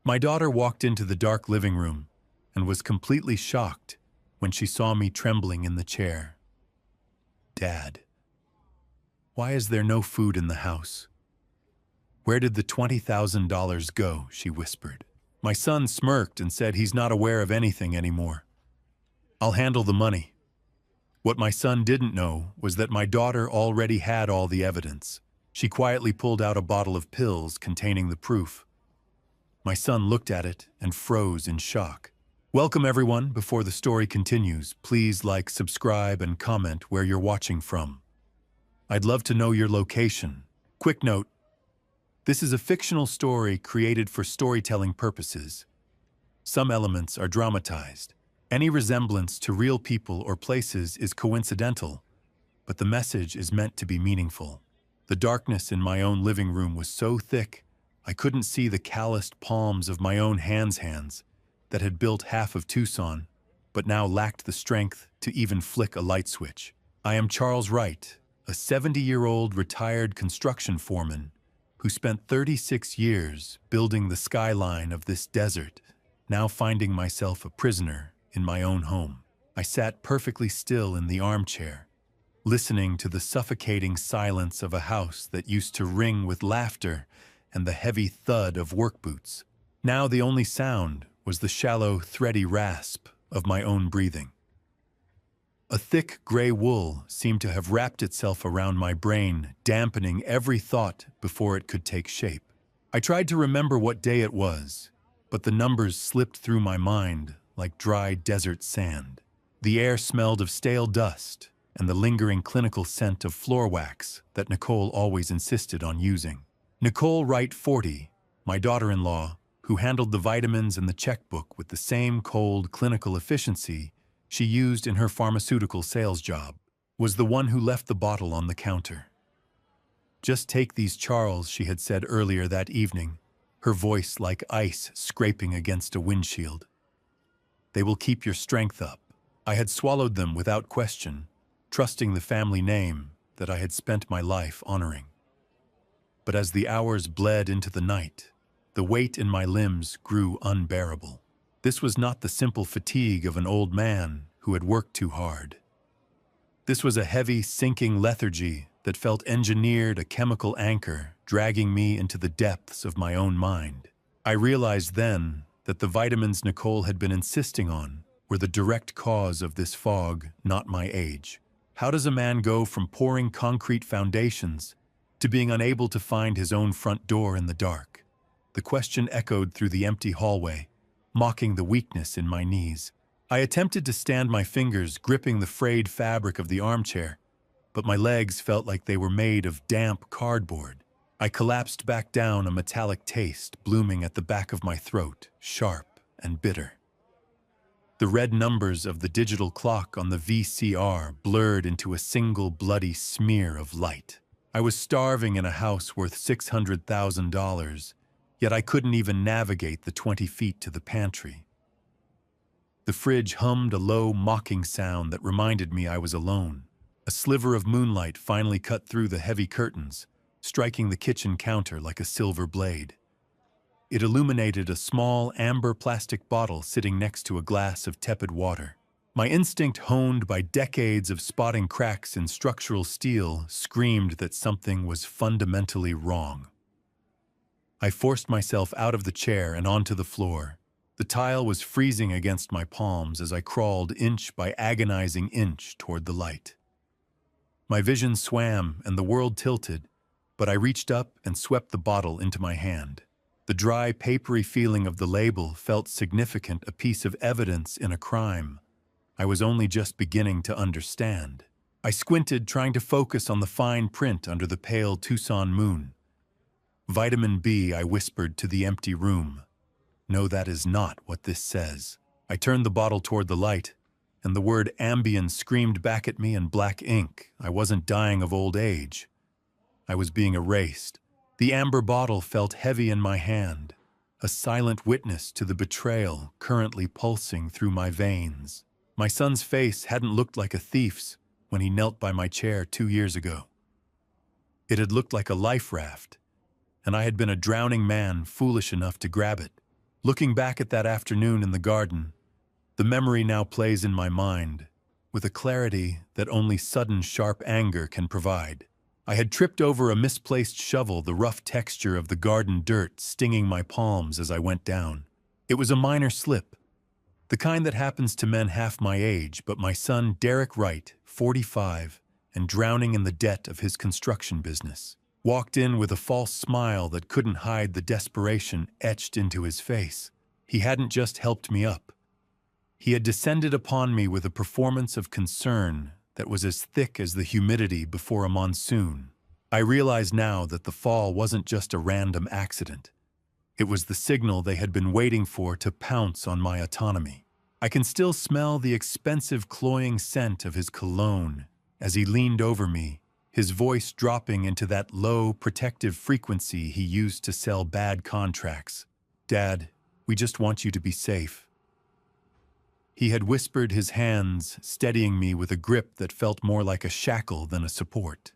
My daughter walked into the dark living room and was completely shocked when she saw me trembling in the chair. "Dad, why is there no food in the house? Where did the $20,000 go?" she whispered. My son smirked and said he's not aware of anything anymore. "I'll handle the money." What my son didn't know was that my daughter already had all the evidence. She quietly pulled out a bottle of pills containing the proof. My son looked at it and froze in shock. Welcome everyone. Before the story continues, please like, subscribe, and comment where you're watching from. I'd love to know your location. Quick note: this is a fictional story created for storytelling purposes. Some elements are dramatized. Any resemblance to real people or places is coincidental, but the message is meant to be meaningful. The darkness in my own living room was so thick, I couldn't see the calloused palms of my own hands that had built half of Tucson, but now lacked the strength to even flick a light switch. I am Charles Wright, a 70-year-old retired construction foreman who spent 36 years building the skyline of this desert, now finding myself a prisoner in my own home. I sat perfectly still in the armchair, listening to the suffocating silence of a house that used to ring with laughter and the heavy thud of work boots. Now the only sound was the shallow, thready rasp of my own breathing. A thick gray wool seemed to have wrapped itself around my brain, dampening every thought before it could take shape. I tried to remember what day it was, but the numbers slipped through my mind like dry desert sand. The air smelled of stale dust and the lingering clinical scent of floor wax that Nicole always insisted on using. Nicole Wright, 40, my daughter-in-law, who handled the vitamins and the checkbook with the same cold clinical efficiency she used in her pharmaceutical sales job, was the one who left the bottle on the counter. "Just take these, Charles," she had said earlier that evening, her voice like ice scraping against a windshield. "They will keep your strength up." I had swallowed them without question, trusting the family name that I had spent my life honoring. But as the hours bled into the night, the weight in my limbs grew unbearable. This was not the simple fatigue of an old man who had worked too hard. This was a heavy, sinking lethargy that felt engineered a chemical anchor, dragging me into the depths of my own mind. I realized then that the vitamins Nicole had been insisting on were the direct cause of this fog, not my age. How does a man go from pouring concrete foundations to being unable to find his own front door in the dark? The question echoed through the empty hallway, mocking the weakness in my knees. I attempted to stand my fingers gripping the frayed fabric of the armchair, but my legs felt like they were made of damp cardboard. I collapsed back down, a metallic taste blooming at the back of my throat, sharp and bitter. The red numbers of the digital clock on the VCR blurred into a single bloody smear of light. I was starving in a house worth $600,000, yet I couldn't even navigate the 20 feet to the pantry. The fridge hummed a low, mocking sound that reminded me I was alone. A sliver of moonlight finally cut through the heavy curtains, striking the kitchen counter like a silver blade. It illuminated a small, amber plastic bottle sitting next to a glass of tepid water. My instinct, honed by decades of spotting cracks in structural steel, screamed that something was fundamentally wrong. I forced myself out of the chair and onto the floor. The tile was freezing against my palms as I crawled inch by agonizing inch toward the light. My vision swam and the world tilted, but I reached up and swept the bottle into my hand. The dry, papery feeling of the label felt significant, a piece of evidence in a crime I was only just beginning to understand. I squinted, trying to focus on the fine print under the pale Tucson moon. "Vitamin B," I whispered to the empty room. "No, that is not what this says." I turned the bottle toward the light, and the word Ambien screamed back at me in black ink. I wasn't dying of old age. I was being erased. The amber bottle felt heavy in my hand, a silent witness to the betrayal currently pulsing through my veins. My son's face hadn't looked like a thief's when he knelt by my chair 2 years ago. It had looked like a life raft, and I had been a drowning man foolish enough to grab it. Looking back at that afternoon in the garden, the memory now plays in my mind with a clarity that only sudden sharp anger can provide. I had tripped over a misplaced shovel, the rough texture of the garden dirt stinging my palms as I went down. It was a minor slip, the kind that happens to men half my age, but my son Derek Wright, 45, and drowning in the debt of his construction business, walked in with a false smile that couldn't hide the desperation etched into his face. He hadn't just helped me up. He had descended upon me with a performance of concern that was as thick as the humidity before a monsoon. I realize now that the fall wasn't just a random accident. It was the signal they had been waiting for to pounce on my autonomy. I can still smell the expensive cloying scent of his cologne as he leaned over me, his voice dropping into that low, protective frequency he used to sell bad contracts. "Dad, we just want you to be safe." He had whispered, his hands steadying me with a grip that felt more like a shackle than a support.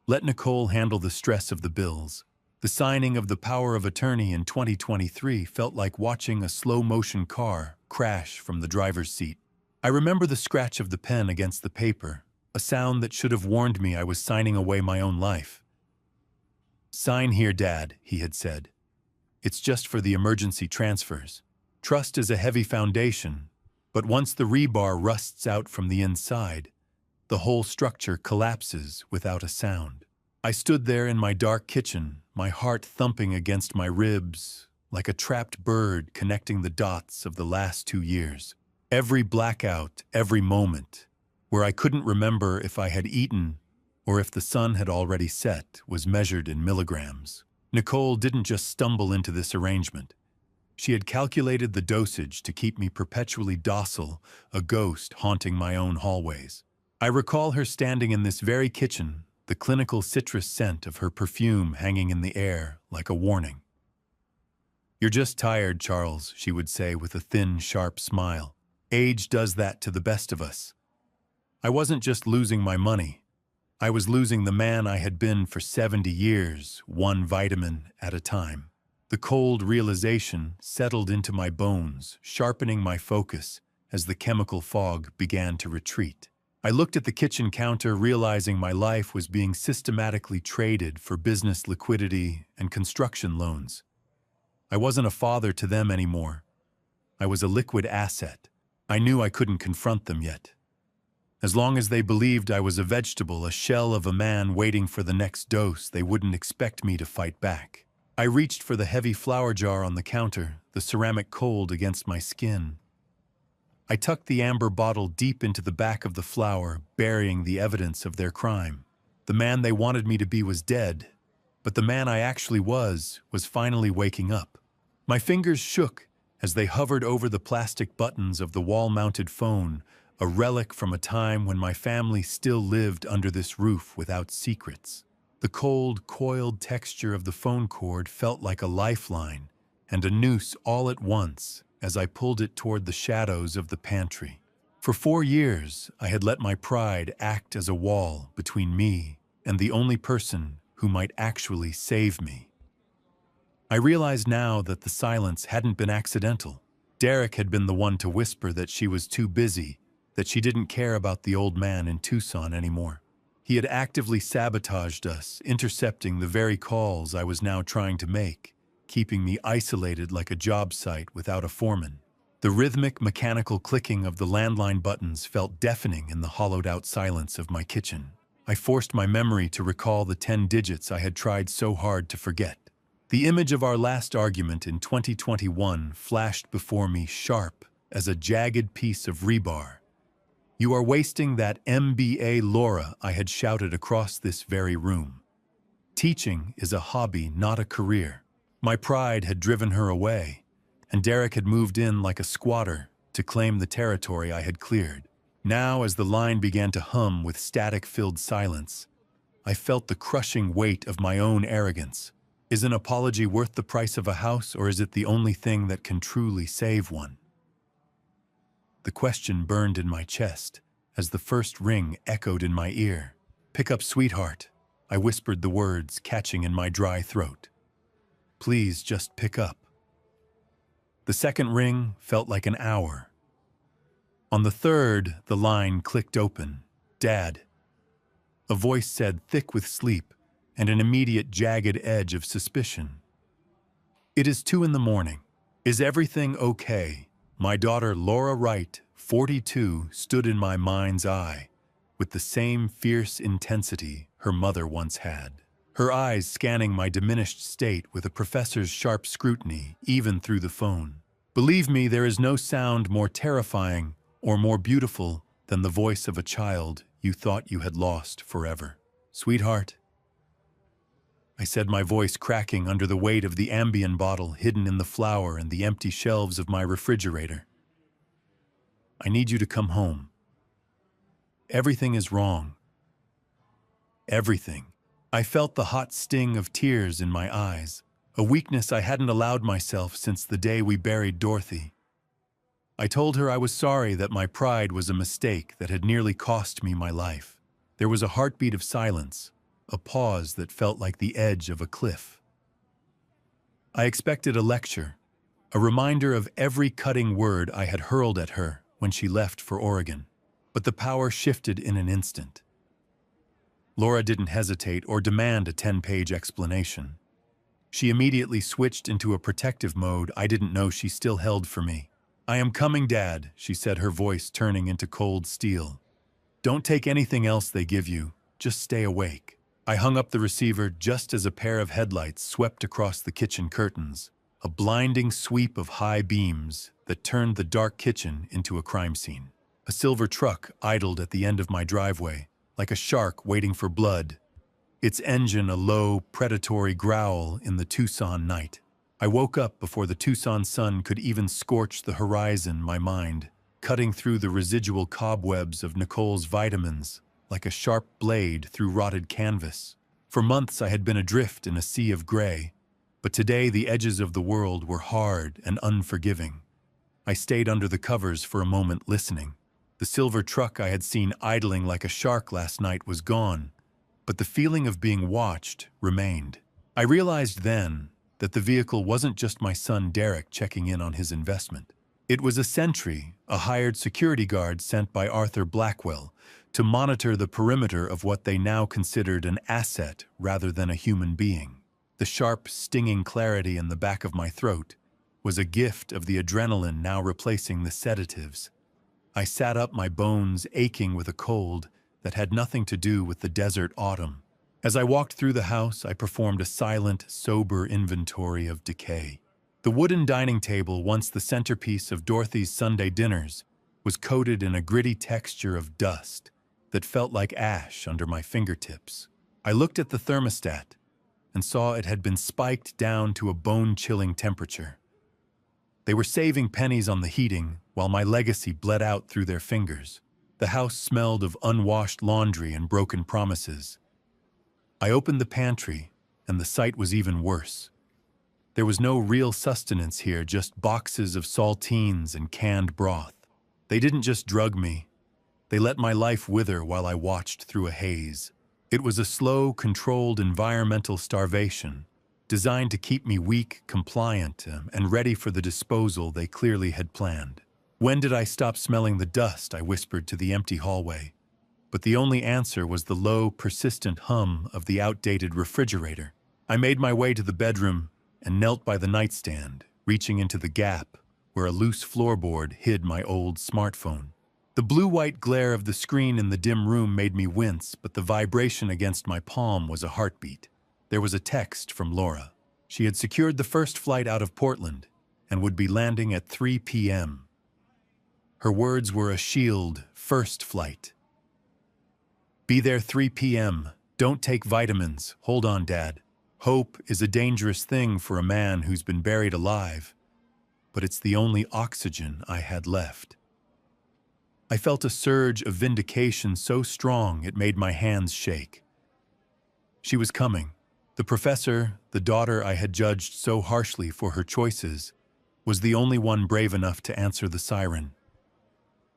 Let Nicole handle the stress of the bills. The signing of the power of attorney in 2023 felt like watching a slow-motion car crash from the driver's seat. I remember the scratch of the pen against the paper, a sound that should have warned me I was signing away my own life. "Sign here, Dad," he had said. "It's just for the emergency transfers. Trust is a heavy foundation, but once the rebar rusts out from the inside, the whole structure collapses without a sound." I stood there in my dark kitchen, my heart thumping against my ribs, like a trapped bird connecting the dots of the last 2 years. Every blackout, every moment, where I couldn't remember if I had eaten or if the sun had already set, was measured in milligrams. Nicole didn't just stumble into this arrangement. She had calculated the dosage to keep me perpetually docile, a ghost haunting my own hallways. I recall her standing in this very kitchen, the clinical citrus scent of her perfume hanging in the air like a warning. "You're just tired, Charles," she would say with a thin, sharp smile. "Age does that to the best of us." I wasn't just losing my money. I was losing the man I had been for 70 years, one vitamin at a time. The cold realization settled into my bones, sharpening my focus as the chemical fog began to retreat. I looked at the kitchen counter, realizing my life was being systematically traded for business liquidity and construction loans. I wasn't a father to them anymore. I was a liquid asset. I knew I couldn't confront them yet. As long as they believed I was a vegetable, a shell of a man waiting for the next dose, they wouldn't expect me to fight back. I reached for the heavy flour jar on the counter, the ceramic cold against my skin. I tucked the amber bottle deep into the back of the flour, burying the evidence of their crime. The man they wanted me to be was dead, but the man I actually was finally waking up. My fingers shook as they hovered over the plastic buttons of the wall-mounted phone, a relic from a time when my family still lived under this roof without secrets. The cold, coiled texture of the phone cord felt like a lifeline and a noose all at once as I pulled it toward the shadows of the pantry. For 4 years, I had let my pride act as a wall between me and the only person who might actually save me. I realized now that the silence hadn't been accidental. Derek had been the one to whisper that she was too busy, that she didn't care about the old man in Tucson anymore. He had actively sabotaged us, intercepting the very calls I was now trying to make, keeping me isolated like a job site without a foreman. The rhythmic, mechanical clicking of the landline buttons felt deafening in the hollowed-out silence of my kitchen. I forced my memory to recall the 10 digits I had tried so hard to forget. The image of our last argument in 2021 flashed before me, sharp as a jagged piece of rebar. "You are wasting that MBA, Laura," I had shouted across this very room. Teaching is a hobby, not a career. My pride had driven her away, and Derek had moved in like a squatter to claim the territory I had cleared. Now, as the line began to hum with static-filled silence, I felt the crushing weight of my own arrogance. Is an apology worth the price of a house, or is it the only thing that can truly save one? The question burned in my chest as the first ring echoed in my ear. "Pick up, sweetheart," I whispered the words, catching in my dry throat. "Please just pick up." The second ring felt like an hour. On the third, the line clicked open. "Dad." A voice said, thick with sleep and an immediate jagged edge of suspicion. "It is 2 in the morning. Is everything okay?" My daughter Laura Wright, 42, stood in my mind's eye with the same fierce intensity her mother once had. Her eyes scanning my diminished state with a professor's sharp scrutiny, even through the phone. Believe me, there is no sound more terrifying or more beautiful than the voice of a child you thought you had lost forever. "Sweetheart," I said, my voice cracking under the weight of the Ambien bottle hidden in the flour and the empty shelves of my refrigerator. "I need you to come home. Everything is wrong. Everything." I felt the hot sting of tears in my eyes, a weakness I hadn't allowed myself since the day we buried Dorothy. I told her I was sorry, that my pride was a mistake that had nearly cost me my life. There was a heartbeat of silence, a pause that felt like the edge of a cliff. I expected a lecture, a reminder of every cutting word I had hurled at her when she left for Oregon. But the power shifted in an instant. Laura didn't hesitate or demand a 10-page explanation. She immediately switched into a protective mode I didn't know she still held for me. "I am coming, Dad," she said, her voice turning into cold steel. "Don't take anything else they give you. Just stay awake." I hung up the receiver just as a pair of headlights swept across the kitchen curtains, a blinding sweep of high beams that turned the dark kitchen into a crime scene. A silver truck idled at the end of my driveway, like a shark waiting for blood, its engine a low, predatory growl in the Tucson night. I woke up before the Tucson sun could even scorch the horizon, my mind cutting through the residual cobwebs of Nicole's vitamins like a sharp blade through rotted canvas. For months I had been adrift in a sea of gray, but today the edges of the world were hard and unforgiving. I stayed under the covers for a moment, listening. The silver truck I had seen idling like a shark last night was gone, but the feeling of being watched remained. I realized then that the vehicle wasn't just my son Derek checking in on his investment. It was a sentry, a hired security guard sent by Arthur Blackwell to monitor the perimeter of what they now considered an asset rather than a human being. The sharp, stinging clarity in the back of my throat was a gift of the adrenaline now replacing the sedatives. I sat up, my bones aching with a cold that had nothing to do with the desert autumn. As I walked through the house, I performed a silent, sober inventory of decay. The wooden dining table, once the centerpiece of Dorothy's Sunday dinners, was coated in a gritty texture of dust that felt like ash under my fingertips. I looked at the thermostat and saw it had been spiked down to a bone-chilling temperature. They were saving pennies on the heating while my legacy bled out through their fingers. The house smelled of unwashed laundry and broken promises. I opened the pantry, and the sight was even worse. There was no real sustenance here, just boxes of saltines and canned broth. They didn't just drug me. They let my life wither while I watched through a haze. It was a slow, controlled environmental starvation, designed to keep me weak, compliant, and ready for the disposal they clearly had planned. "When did I stop smelling the dust?" I whispered to the empty hallway. But the only answer was the low, persistent hum of the outdated refrigerator. I made my way to the bedroom and knelt by the nightstand, reaching into the gap where a loose floorboard hid my old smartphone. The blue-white glare of the screen in the dim room made me wince, but the vibration against my palm was a heartbeat. There was a text from Laura. She had secured the first flight out of Portland and would be landing at 3 p.m. Her words were a shield, first flight. "Be there 3 p.m. Don't take vitamins. Hold on, Dad. Hope is a dangerous thing for a man who's been buried alive, but it's the only oxygen I had left." I felt a surge of vindication so strong it made my hands shake. She was coming. The professor, the daughter I had judged so harshly for her choices, was the only one brave enough to answer the siren.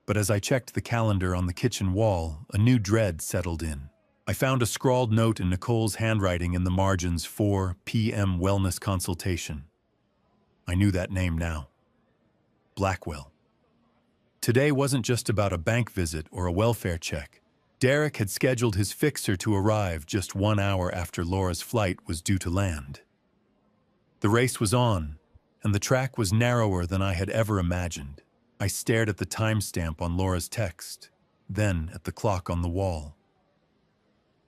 But as I checked the calendar on the kitchen wall, a new dread settled in. I found a scrawled note in Nicole's handwriting in the margins: 4 p.m. wellness consultation. I knew that name now. Blackwell. Today wasn't just about a bank visit or a welfare check. Derek had scheduled his fixer to arrive just 1 hour after Laura's flight was due to land. The race was on, and the track was narrower than I had ever imagined. I stared at the timestamp on Laura's text, then at the clock on the wall.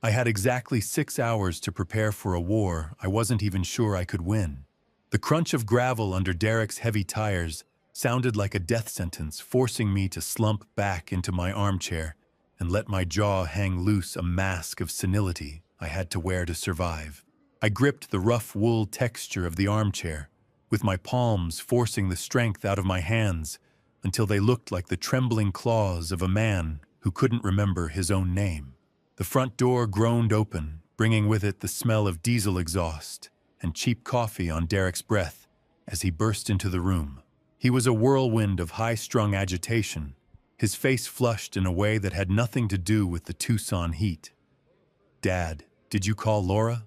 I had exactly 6 hours to prepare for a war I wasn't even sure I could win. The crunch of gravel under Derek's heavy tires sounded like a death sentence, forcing me to slump back into my armchair and let my jaw hang loose, a mask of senility I had to wear to survive. I gripped the rough wool texture of the armchair, with my palms forcing the strength out of my hands until they looked like the trembling claws of a man who couldn't remember his own name. The front door groaned open, bringing with it the smell of diesel exhaust and cheap coffee on Derek's breath as he burst into the room. He was a whirlwind of high-strung agitation, his face flushed in a way that had nothing to do with the Tucson heat. "Dad, did you call Laura?"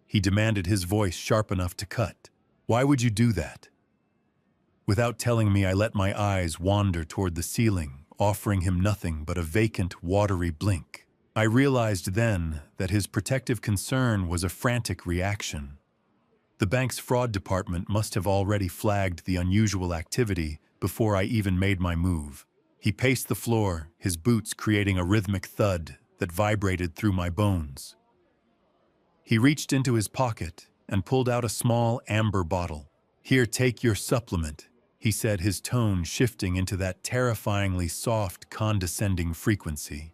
He demanded, his voice sharp enough to cut. "Why would you do that?" Without telling me, I let my eyes wander toward the ceiling, offering him nothing but a vacant, watery blink. I realized then that his protective concern was a frantic reaction. The bank's fraud department must have already flagged the unusual activity before I even made my move. He paced the floor, his boots creating a rhythmic thud that vibrated through my bones. He reached into his pocket and pulled out a small amber bottle. "Here, take your supplement," he said, his tone shifting into that terrifyingly soft, condescending frequency.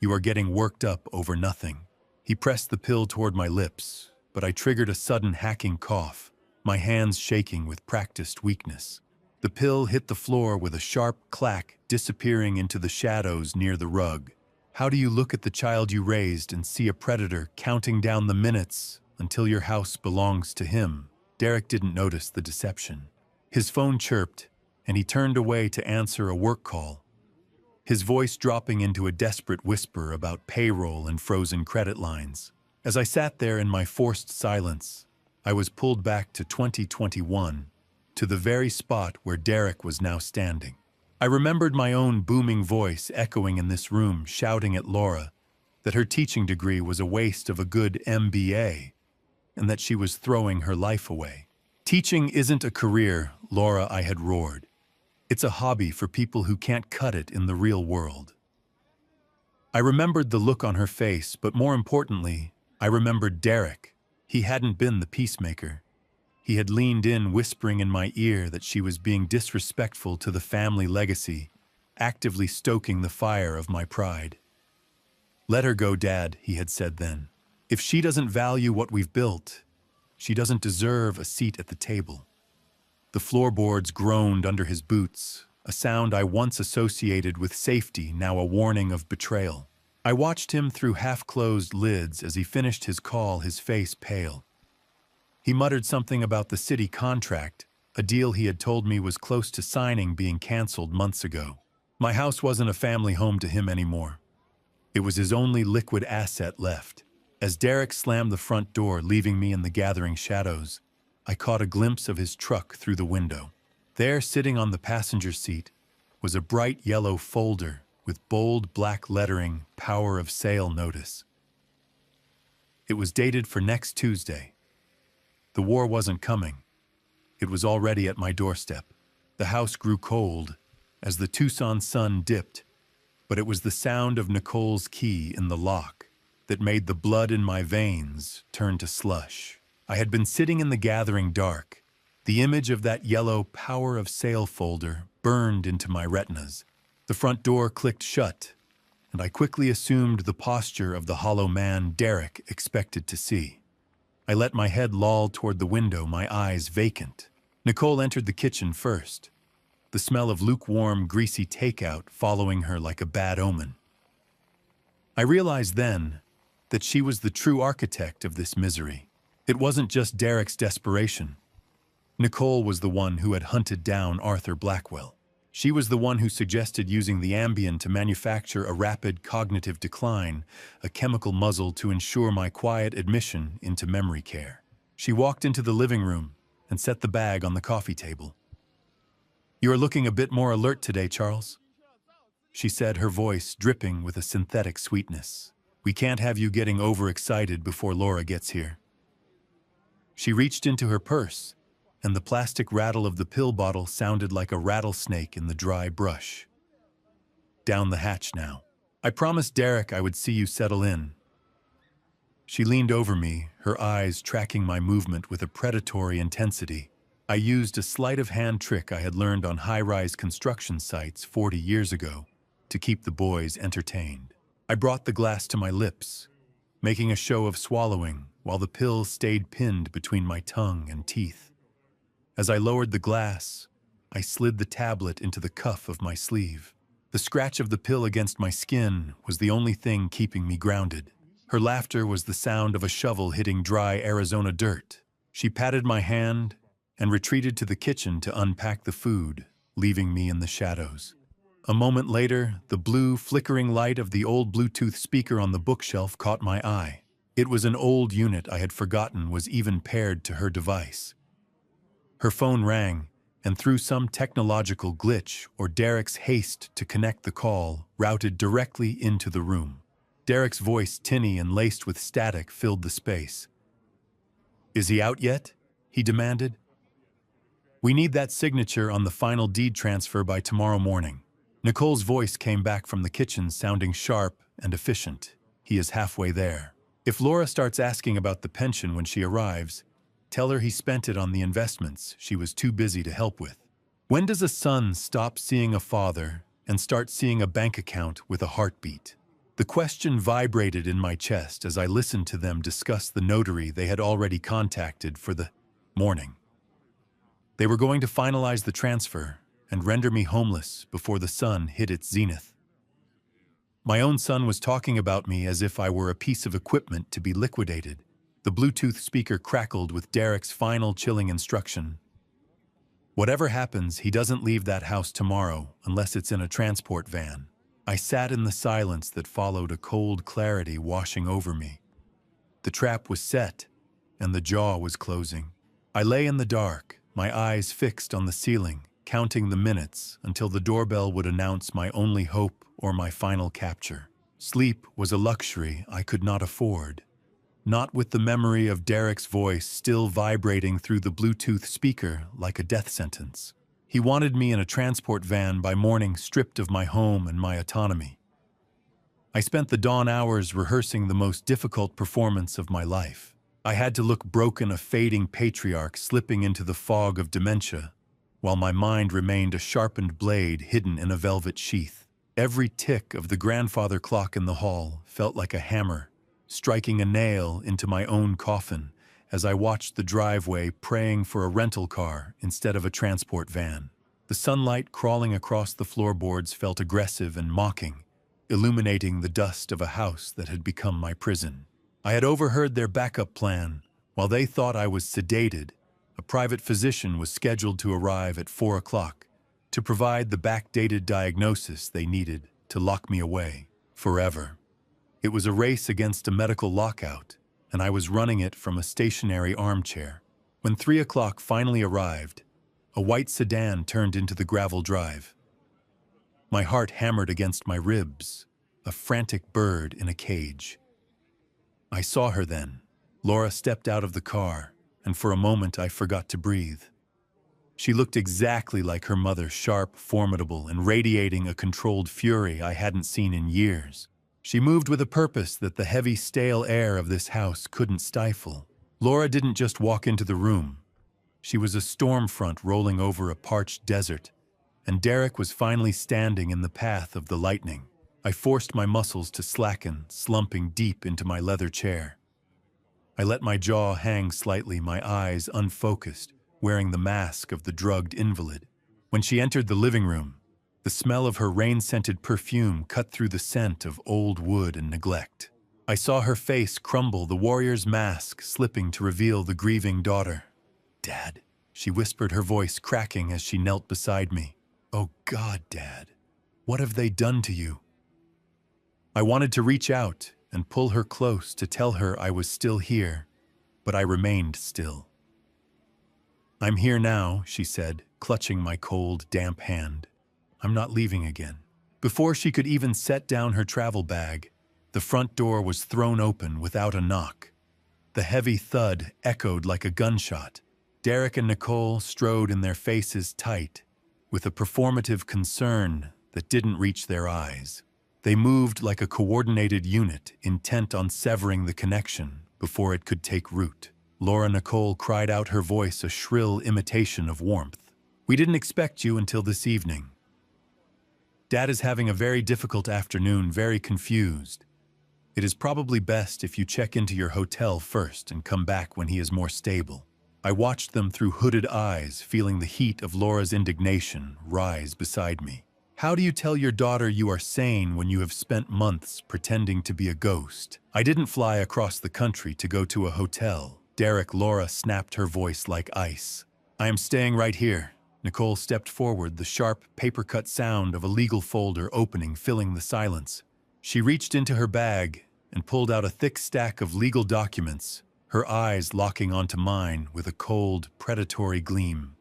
"You are getting worked up over nothing." He pressed the pill toward my lips, but I triggered a sudden hacking cough, my hands shaking with practiced weakness. The pill hit the floor with a sharp clack, disappearing into the shadows near the rug. How do you look at the child you raised and see a predator counting down the minutes until your house belongs to him? Derek didn't notice the deception. His phone chirped, and he turned away to answer a work call, his voice dropping into a desperate whisper about payroll and frozen credit lines. As I sat there in my forced silence, I was pulled back to 2021, to the very spot where Derek was now standing. I remembered my own booming voice echoing in this room, shouting at Laura that her teaching degree was a waste of a good MBA, and that she was throwing her life away. "Teaching isn't a career, Laura," I had roared. "It's a hobby for people who can't cut it in the real world." I remembered the look on her face, but more importantly, I remembered Derek. He hadn't been the peacemaker. He had leaned in, whispering in my ear that she was being disrespectful to the family legacy, actively stoking the fire of my pride. "Let her go, Dad," he had said then. "If she doesn't value what we've built, she doesn't deserve a seat at the table." The floorboards groaned under his boots, a sound I once associated with safety, now a warning of betrayal. I watched him through half-closed lids as he finished his call, his face pale. He muttered something about the city contract, a deal he had told me was close to signing being canceled months ago. My house wasn't a family home to him anymore. It was his only liquid asset left. As Derek slammed the front door, leaving me in the gathering shadows, I caught a glimpse of his truck through the window. There, sitting on the passenger seat, was a bright yellow folder with bold black lettering, "Power of Sale Notice." It was dated for next Tuesday. The war wasn't coming. It was already at my doorstep. The house grew cold as the Tucson sun dipped, but it was the sound of Nicole's key in the lock that made the blood in my veins turn to slush. I had been sitting in the gathering dark. The image of that yellow "Power of Sale" folder burned into my retinas. The front door clicked shut, and I quickly assumed the posture of the hollow man Derek expected to see. I let my head loll toward the window, my eyes vacant. Nicole entered the kitchen first, the smell of lukewarm, greasy takeout following her like a bad omen. I realized then that she was the true architect of this misery. It wasn't just Derek's desperation. Nicole was the one who had hunted down Arthur Blackwell. She was the one who suggested using the Ambien to manufacture a rapid cognitive decline, a chemical muzzle to ensure my quiet admission into memory care. She walked into the living room and set the bag on the coffee table. "You are looking a bit more alert today, Charles," she said, her voice dripping with a synthetic sweetness. "We can't have you getting overexcited before Laura gets here." She reached into her purse, and the plastic rattle of the pill bottle sounded like a rattlesnake in the dry brush. "Down the hatch now. I promised Derek I would see you settle in." She leaned over me, her eyes tracking my movement with a predatory intensity. I used a sleight of hand trick I had learned on high-rise construction sites 40 years ago to keep the boys entertained. I brought the glass to my lips, making a show of swallowing while the pill stayed pinned between my tongue and teeth. As I lowered the glass, I slid the tablet into the cuff of my sleeve. The scratch of the pill against my skin was the only thing keeping me grounded. Her laughter was the sound of a shovel hitting dry Arizona dirt. She patted my hand and retreated to the kitchen to unpack the food, leaving me in the shadows. A moment later, the blue, flickering light of the old Bluetooth speaker on the bookshelf caught my eye. It was an old unit I had forgotten was even paired to her device. Her phone rang, and through some technological glitch or Derek's haste to connect the call, routed directly into the room. Derek's voice, tinny and laced with static, filled the space. "Is he out yet?" he demanded. "We need that signature on the final deed transfer by tomorrow morning." Nicole's voice came back from the kitchen, sounding sharp and efficient. "He is halfway there. If Laura starts asking about the pension when she arrives, tell her he spent it on the investments she was too busy to help with." When does a son stop seeing a father and start seeing a bank account with a heartbeat? The question vibrated in my chest as I listened to them discuss the notary they had already contacted for the morning. They were going to finalize the transfer and render me homeless before the sun hit its zenith. My own son was talking about me as if I were a piece of equipment to be liquidated. The Bluetooth speaker crackled with Derek's final chilling instruction. "Whatever happens, he doesn't leave that house tomorrow unless it's in a transport van." I sat in the silence that followed, a cold clarity washing over me. The trap was set, and the jaw was closing. I lay in the dark, my eyes fixed on the ceiling, counting the minutes until the doorbell would announce my only hope or my final capture. Sleep was a luxury I could not afford. Not with the memory of Derek's voice still vibrating through the Bluetooth speaker like a death sentence. He wanted me in a transport van by morning, stripped of my home and my autonomy. I spent the dawn hours rehearsing the most difficult performance of my life. I had to look broken, a fading patriarch slipping into the fog of dementia, while my mind remained a sharpened blade hidden in a velvet sheath. Every tick of the grandfather clock in the hall felt like a hammer, striking a nail into my own coffin as I watched the driveway, praying for a rental car instead of a transport van. The sunlight crawling across the floorboards felt aggressive and mocking, illuminating the dust of a house that had become my prison. I had overheard their backup plan. While they thought I was sedated, a private physician was scheduled to arrive at 4 o'clock to provide the backdated diagnosis they needed to lock me away forever. It was a race against a medical lockout, and I was running it from a stationary armchair. When 3 o'clock finally arrived, a white sedan turned into the gravel drive. My heart hammered against my ribs, a frantic bird in a cage. I saw her then. Laura stepped out of the car, and for a moment I forgot to breathe. She looked exactly like her mother, sharp, formidable, and radiating a controlled fury I hadn't seen in years. She moved with a purpose that the heavy, stale air of this house couldn't stifle. Laura didn't just walk into the room. She was a storm front rolling over a parched desert, and Derek was finally standing in the path of the lightning. I forced my muscles to slacken, slumping deep into my leather chair. I let my jaw hang slightly, my eyes unfocused, wearing the mask of the drugged invalid. When she entered the living room, the smell of her rain-scented perfume cut through the scent of old wood and neglect. I saw her face crumble, the warrior's mask slipping to reveal the grieving daughter. "Dad," she whispered, her voice cracking as she knelt beside me. "Oh God, Dad, what have they done to you?" I wanted to reach out and pull her close to tell her I was still here, but I remained still. "I'm here now," she said, clutching my cold, damp hand. I'm not leaving again. Before she could even set down her travel bag, the front door was thrown open without a knock. The heavy thud echoed like a gunshot. Derek and Nicole strode in their faces tight, with a performative concern that didn't reach their eyes. They moved like a coordinated unit, intent on severing the connection before it could take root. Laura Nicole cried out, her voice a shrill imitation of warmth. "We didn't expect you until this evening. Dad is having a very difficult afternoon, very confused. It is probably best if you check into your hotel first and come back when he is more stable." I watched them through hooded eyes, feeling the heat of Laura's indignation rise beside me. "How do you tell your daughter you are sane when you have spent months pretending to be a ghost?" "I didn't fly across the country to go to a hotel." Laura snapped, her voice like ice. "I am staying right here." Nicole stepped forward, the sharp, paper-cut sound of a legal folder opening filling the silence. She reached into her bag and pulled out a thick stack of legal documents, her eyes locking onto mine with a cold, predatory gleam.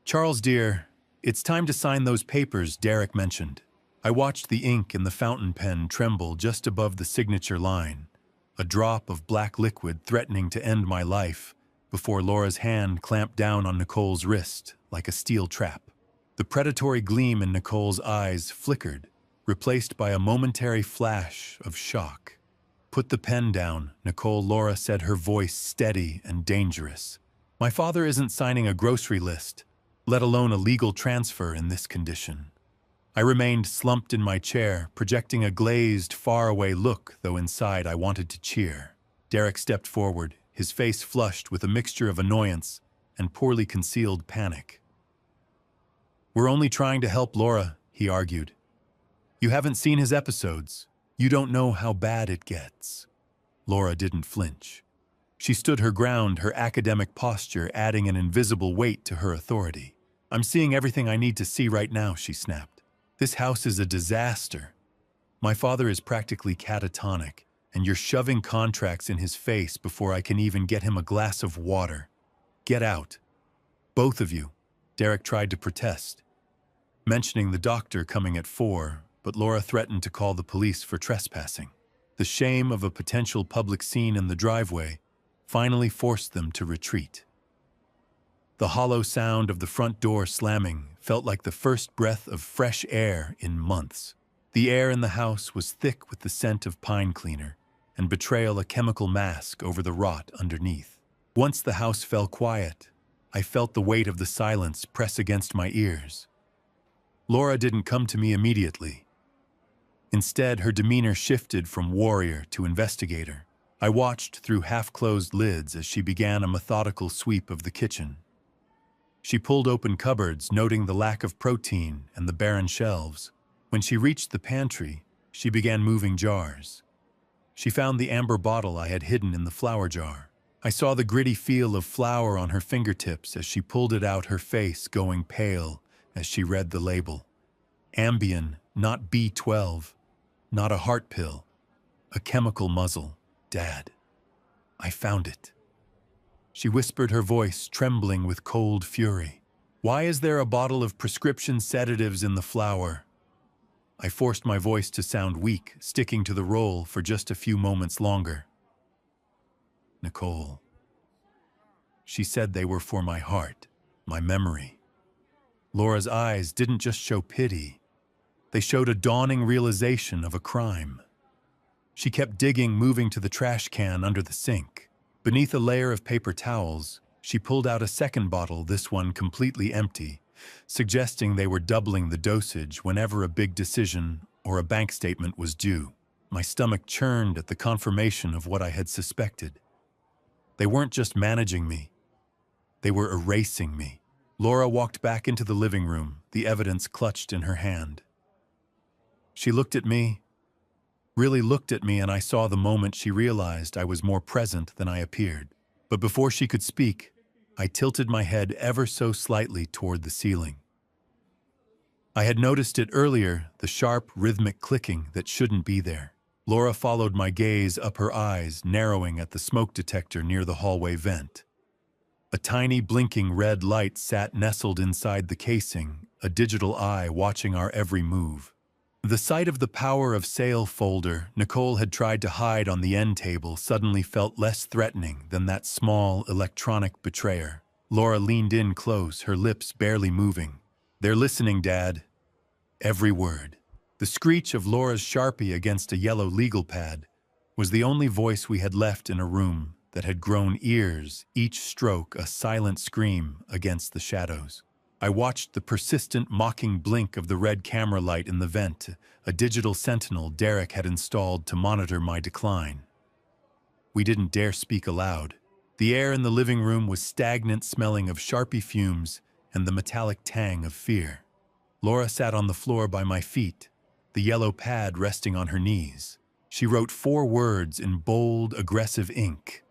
"Charles, dear, it's time to sign those papers Derek mentioned." I watched the ink in the fountain pen tremble just above the signature line, a drop of black liquid threatening to end my life, before Laura's hand clamped down on Nicole's wrist like a steel trap. The predatory gleam in Nicole's eyes flickered, replaced by a momentary flash of shock. "Put the pen down," Laura said, her voice steady and dangerous. "My father isn't signing a grocery list, let alone a legal transfer in this condition." I remained slumped in my chair, projecting a glazed, faraway look, though inside I wanted to cheer. Derek stepped forward, his face flushed with a mixture of annoyance and poorly concealed panic. "We're only trying to help Laura," he argued. "You haven't seen his episodes. You don't know how bad it gets." Laura didn't flinch. She stood her ground, her academic posture adding an invisible weight to her authority. "I'm seeing everything I need to see right now," she snapped. "This house is a disaster. My father is practically catatonic, and you're shoving contracts in his face before I can even get him a glass of water. Get out. Both of you." Derek tried to protest, mentioning the doctor coming at 4, but Laura threatened to call the police for trespassing. The shame of a potential public scene in the driveway finally forced them to retreat. The hollow sound of the front door slamming felt like the first breath of fresh air in months. The air in the house was thick with the scent of pine cleaner and betrayal, a chemical mask over the rot underneath. Once the house fell quiet, I felt the weight of the silence press against my ears. Laura didn't come to me immediately. Instead, her demeanor shifted from warrior to investigator. I watched through half-closed lids as she began a methodical sweep of the kitchen. She pulled open cupboards, noting the lack of protein and the barren shelves. When she reached the pantry, she began moving jars. She found the amber bottle I had hidden in the flour jar. I saw the gritty feel of flour on her fingertips as she pulled it out, her face going pale as she read the label. Ambien, not B12, not a heart pill, a chemical muzzle. "Dad, I found it." She whispered, her voice trembling with cold fury. "Why is there a bottle of prescription sedatives in the flour?" I forced my voice to sound weak, sticking to the roll for just a few moments longer. "Nicole." She said they were for my heart, my memory. Laura's eyes didn't just show pity. They showed a dawning realization of a crime. She kept digging, moving to the trash can under the sink. Beneath a layer of paper towels, she pulled out a second bottle, this one completely empty, suggesting they were doubling the dosage whenever a big decision or a bank statement was due. My stomach churned at the confirmation of what I had suspected. They weren't just managing me. They were erasing me. Laura walked back into the living room, the evidence clutched in her hand. She looked at me, really looked at me, and I saw the moment she realized I was more present than I appeared. But before she could speak, I tilted my head ever so slightly toward the ceiling. I had noticed it earlier, the sharp, rhythmic clicking that shouldn't be there. Laura followed my gaze up, her eyes narrowing at the smoke detector near the hallway vent. A tiny blinking red light sat nestled inside the casing, a digital eye watching our every move. The sight of the power of sale folder Nicole had tried to hide on the end table suddenly felt less threatening than that small electronic betrayer. Laura leaned in close, her lips barely moving. "They're listening, Dad." Every word. The screech of Laura's Sharpie against a yellow legal pad was the only voice we had left in a room that had grown ears, each stroke a silent scream against the shadows. I watched the persistent, mocking blink of the red camera light in the vent, a digital sentinel Derek had installed to monitor my decline. We didn't dare speak aloud. The air in the living room was stagnant, smelling of Sharpie fumes and the metallic tang of fear. Laura sat on the floor by my feet, the yellow pad resting on her knees. She wrote 4 words in bold, aggressive ink.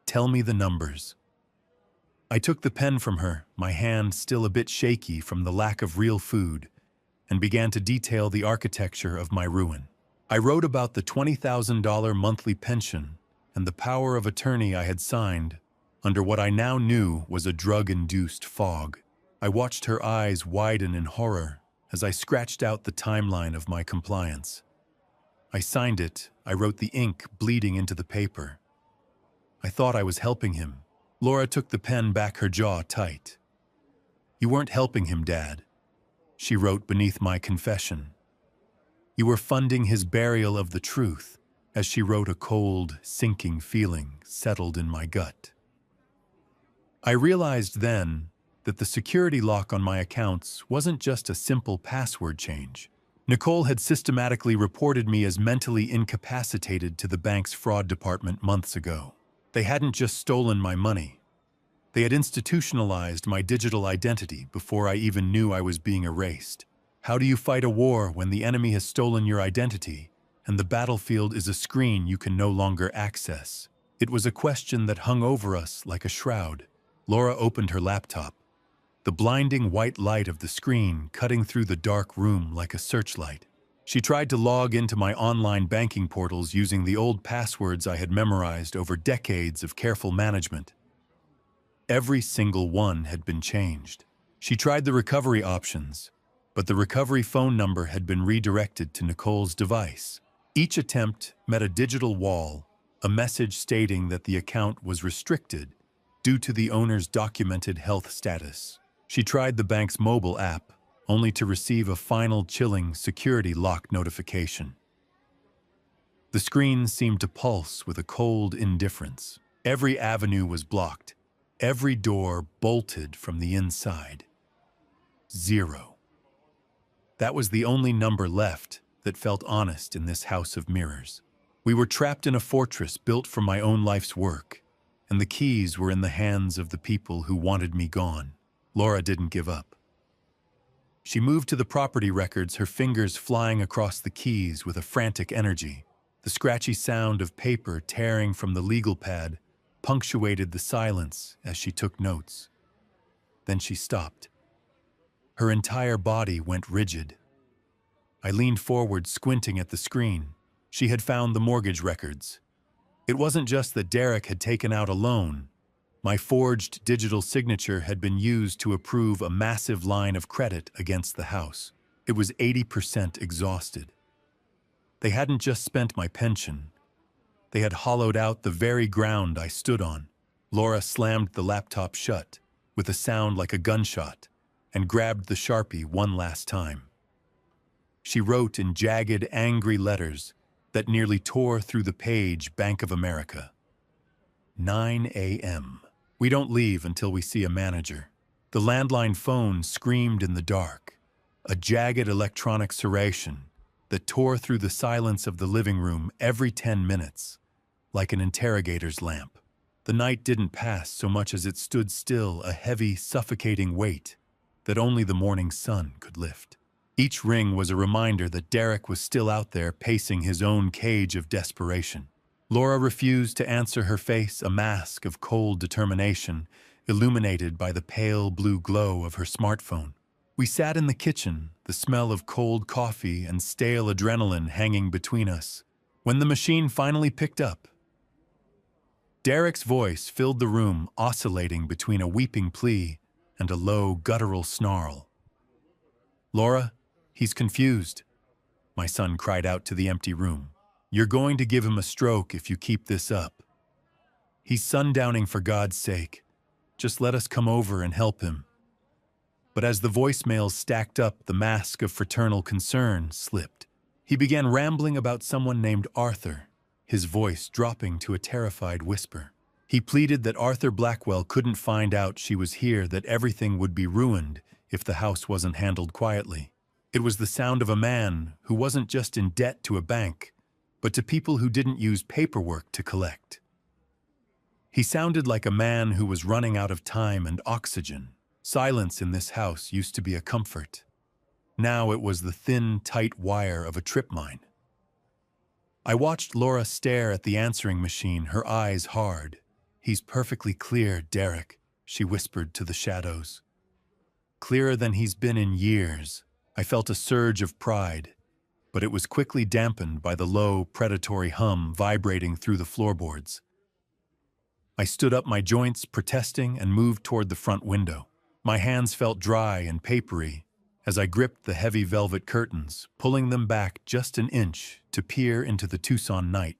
"Tell me the numbers." I took the pen from her, my hand still a bit shaky from the lack of real food, and began to detail the architecture of my ruin. I wrote about the $20,000 monthly pension and the power of attorney I had signed under what I now knew was a drug-induced fog. I watched her eyes widen in horror as I scratched out the timeline of my compliance. I signed it. I wrote the ink bleeding into the paper. I thought I was helping him. Laura took the pen back, her jaw tight. "You weren't helping him, Dad," she wrote beneath my confession. "You were funding his burial of the truth," as she wrote. A cold, sinking feeling settled in my gut. I realized then that the security lock on my accounts wasn't just a simple password change. Nicole had systematically reported me as mentally incapacitated to the bank's fraud department months ago. They hadn't just stolen my money. They had institutionalized my digital identity before I even knew I was being erased. How do you fight a war when the enemy has stolen your identity and the battlefield is a screen you can no longer access? It was a question that hung over us like a shroud. Laura opened her laptop, the blinding white light of the screen cutting through the dark room like a searchlight. She tried to log into my online banking portals using the old passwords I had memorized over decades of careful management. Every single one had been changed. She tried the recovery options, but the recovery phone number had been redirected to Nicole's device. Each attempt met a digital wall, a message stating that the account was restricted due to the owner's documented health status. She tried the bank's mobile app, only to receive a final chilling security lock notification. The screen seemed to pulse with a cold indifference. Every avenue was blocked, every door bolted from the inside. 0. That was the only number left that felt honest in this house of mirrors. We were trapped in a fortress built from my own life's work, and the keys were in the hands of the people who wanted me gone. Laura didn't give up. She moved to the property records, her fingers flying across the keys with a frantic energy. The scratchy sound of paper tearing from the legal pad punctuated the silence as she took notes. Then she stopped. Her entire body went rigid. I leaned forward, squinting at the screen. She had found the mortgage records. It wasn't just that Derek had taken out a loan. My forged digital signature had been used to approve a massive line of credit against the house. It was 80% exhausted. They hadn't just spent my pension. They had hollowed out the very ground I stood on. Laura slammed the laptop shut, with a sound like a gunshot, and grabbed the Sharpie one last time. She wrote in jagged, angry letters that nearly tore through the page, "Bank of America. 9 a.m. We don't leave until we see a manager." The landline phone screamed in the dark, a jagged electronic serration that tore through the silence of the living room every 10 minutes, like an interrogator's lamp. The night didn't pass so much as it stood still, a heavy, suffocating weight that only the morning sun could lift. Each ring was a reminder that Derek was still out there pacing his own cage of desperation. Laura refused to answer, her face a mask of cold determination, illuminated by the pale blue glow of her smartphone. We sat in the kitchen, the smell of cold coffee and stale adrenaline hanging between us. When the machine finally picked up, Derek's voice filled the room, oscillating between a weeping plea and a low, guttural snarl. "Laura, he's confused," my son cried out to the empty room. "You're going to give him a stroke if you keep this up. He's sundowning, for God's sake. Just let us come over and help him." But as the voicemails stacked up, the mask of fraternal concern slipped. He began rambling about someone named Arthur, his voice dropping to a terrified whisper. He pleaded that Arthur Blackwell couldn't find out she was here, that everything would be ruined if the house wasn't handled quietly. It was the sound of a man who wasn't just in debt to a bank, but to people who didn't use paperwork to collect. He sounded like a man who was running out of time and oxygen. Silence in this house used to be a comfort. Now it was the thin, tight wire of a trip mine. I watched Laura stare at the answering machine, her eyes hard. "He's perfectly clear, Derek," she whispered to the shadows. "Clearer than he's been in years." I felt a surge of pride, but it was quickly dampened by the low, predatory hum vibrating through the floorboards. I stood up, my joints protesting, and moved toward the front window. My hands felt dry and papery as I gripped the heavy velvet curtains, pulling them back just an inch to peer into the Tucson night.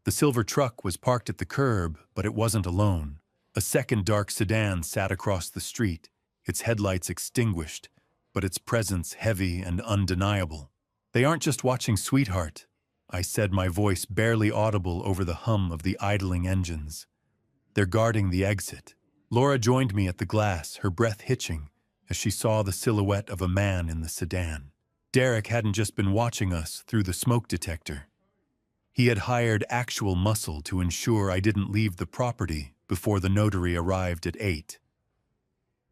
The silver truck was parked at the curb, but it wasn't alone. A second dark sedan sat across the street, its headlights extinguished, but its presence heavy and undeniable. "They aren't just watching, sweetheart," I said, my voice barely audible over the hum of the idling engines. "They're guarding the exit." Laura joined me at the glass, her breath hitching as she saw the silhouette of a man in the sedan. Derek hadn't just been watching us through the smoke detector. He had hired actual muscle to ensure I didn't leave the property before the notary arrived at 8.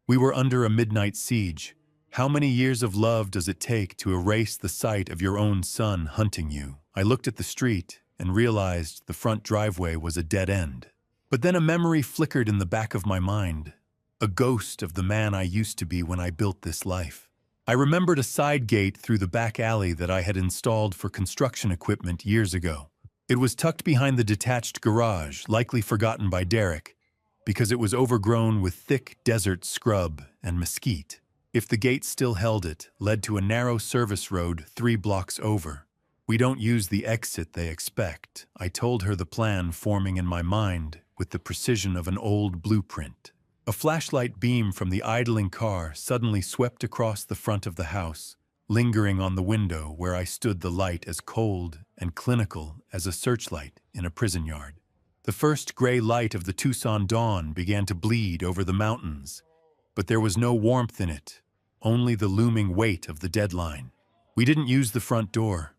We were under a midnight siege. How many years of love does it take to erase the sight of your own son hunting you? I looked at the street and realized the front driveway was a dead end. But then a memory flickered in the back of my mind, a ghost of the man I used to be when I built this life. I remembered a side gate through the back alley that I had installed for construction equipment years ago. It was tucked behind the detached garage, likely forgotten by Derek, because it was overgrown with thick desert scrub and mesquite. If the gate still held, it led to a narrow service road 3 blocks over. "We don't use the exit they expect," I told her, the plan forming in my mind with the precision of an old blueprint. A flashlight beam from the idling car suddenly swept across the front of the house, lingering on the window where I stood, the light as cold and clinical as a searchlight in a prison yard. The first gray light of the Tucson dawn began to bleed over the mountains, but there was no warmth in it, only the looming weight of the deadline. We didn't use the front door.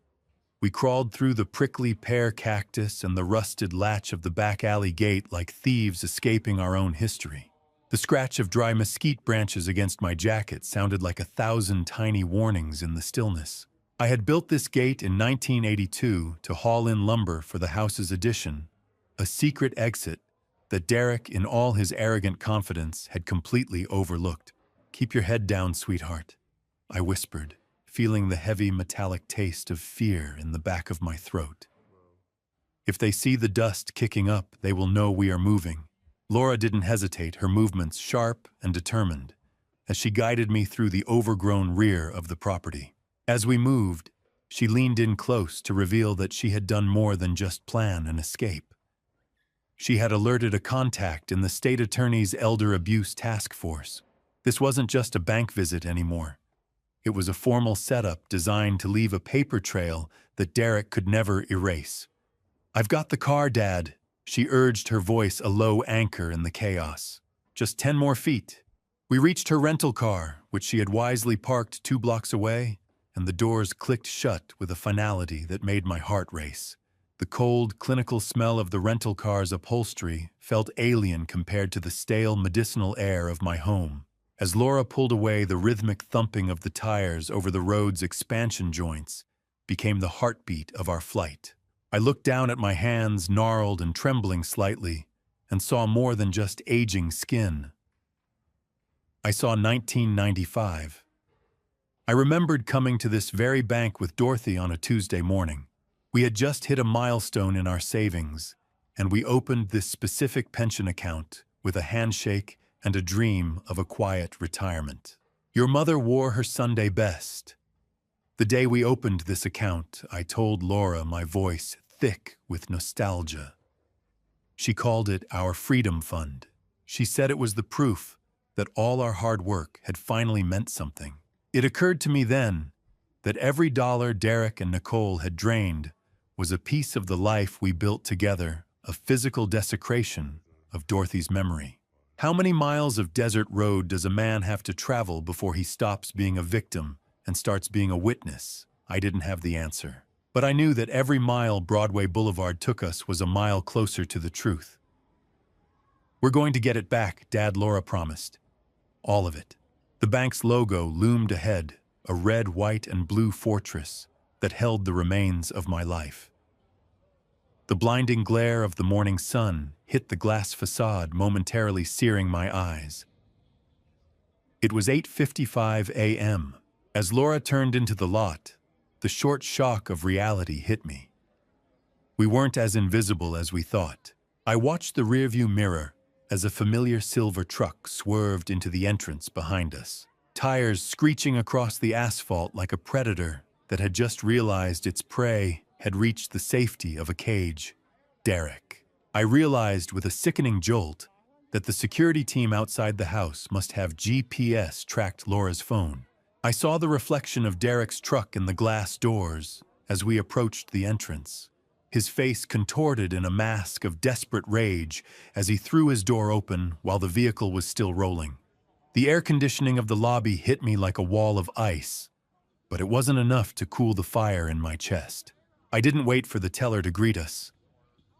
We crawled through the prickly pear cactus and the rusted latch of the back alley gate like thieves escaping our own history. The scratch of dry mesquite branches against my jacket sounded like 1,000 tiny warnings in the stillness. I had built this gate in 1982 to haul in lumber for the house's addition, a secret exit that Derek, in all his arrogant confidence, had completely overlooked. "Keep your head down, sweetheart," I whispered, feeling the heavy metallic taste of fear in the back of my throat. "If they see the dust kicking up, they will know we are moving." Laura didn't hesitate, her movements sharp and determined, as she guided me through the overgrown rear of the property. As we moved, she leaned in close to reveal that she had done more than just plan an escape. She had alerted a contact in the state attorney's elder abuse task force. This wasn't just a bank visit anymore. It was a formal setup designed to leave a paper trail that Derek could never erase. "I've got the car, Dad," she urged, her voice a low anchor in the chaos. "Just 10 more feet." We reached her rental car, which she had wisely parked 2 blocks away, and the doors clicked shut with a finality that made my heart race. The cold, clinical smell of the rental car's upholstery felt alien compared to the stale, medicinal air of my home. As Laura pulled away, the rhythmic thumping of the tires over the road's expansion joints became the heartbeat of our flight. I looked down at my hands, gnarled and trembling slightly, and saw more than just aging skin. I saw 1995. I remembered coming to this very bank with Dorothy on a Tuesday morning. We had just hit a milestone in our savings, and we opened this specific pension account with a handshake and a dream of a quiet retirement. Your mother wore her Sunday best. The day we opened this account, I told Laura, my voice thick with nostalgia. She called it our Freedom Fund. She said it was the proof that all our hard work had finally meant something. It occurred to me then that every dollar Derek and Nicole had drained was a piece of the life we built together, a physical desecration of Dorothy's memory. How many miles of desert road does a man have to travel before he stops being a victim and starts being a witness? I didn't have the answer. But I knew that every mile Broadway Boulevard took us was a mile closer to the truth. We're going to get it back, Dad, Laura promised. All of it. The bank's logo loomed ahead, a red, white, and blue fortress that held the remains of my life. The blinding glare of the morning sun hit the glass facade, momentarily searing my eyes. It was 8:55 a.m. As Laura turned into the lot, the short shock of reality hit me. We weren't as invisible as we thought. I watched the rearview mirror as a familiar silver truck swerved into the entrance behind us, tires screeching across the asphalt like a predator that had just realized its prey had reached the safety of a cage. Derek. I realized with a sickening jolt that the security team outside the house must have GPS tracked Laura's phone. I saw the reflection of Derek's truck in the glass doors as we approached the entrance. His face contorted in a mask of desperate rage as he threw his door open while the vehicle was still rolling. The air conditioning of the lobby hit me like a wall of ice, but it wasn't enough to cool the fire in my chest. I didn't wait for the teller to greet us.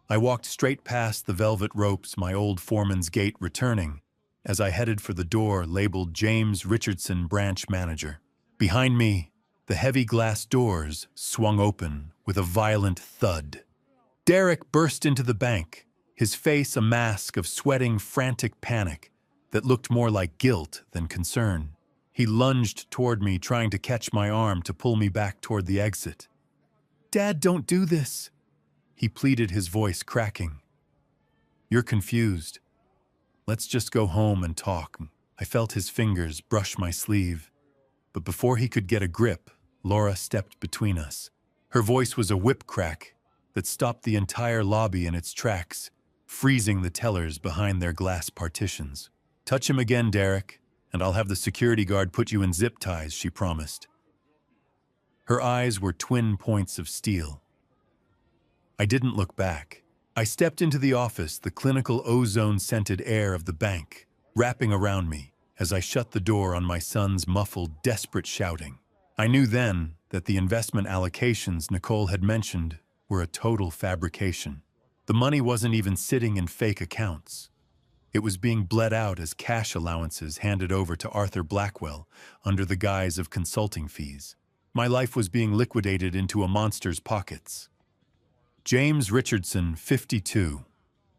I walked straight past the velvet ropes, my old foreman's gate returning, as I headed for the door labeled James Richardson, branch manager. Behind me, the heavy glass doors swung open with a violent thud. Derek burst into the bank, his face a mask of sweating, frantic panic that looked more like guilt than concern. He lunged toward me, trying to catch my arm to pull me back toward the exit. "Dad, don't do this," he pleaded, his voice cracking. "You're confused. Let's just go home and talk." I felt his fingers brush my sleeve, but before he could get a grip, Laura stepped between us. Her voice was a whip crack that stopped the entire lobby in its tracks, freezing the tellers behind their glass partitions. "Touch him again, Derek, and I'll have the security guard put you in zip ties," she promised. Her eyes were twin points of steel. I didn't look back. I stepped into the office, the clinical ozone-scented air of the bank wrapping around me as I shut the door on my son's muffled, desperate shouting. I knew then that the investment allocations Nicole had mentioned were a total fabrication. The money wasn't even sitting in fake accounts. It was being bled out as cash allowances handed over to Arthur Blackwell under the guise of consulting fees. My life was being liquidated into a monster's pockets. James Richardson, 52,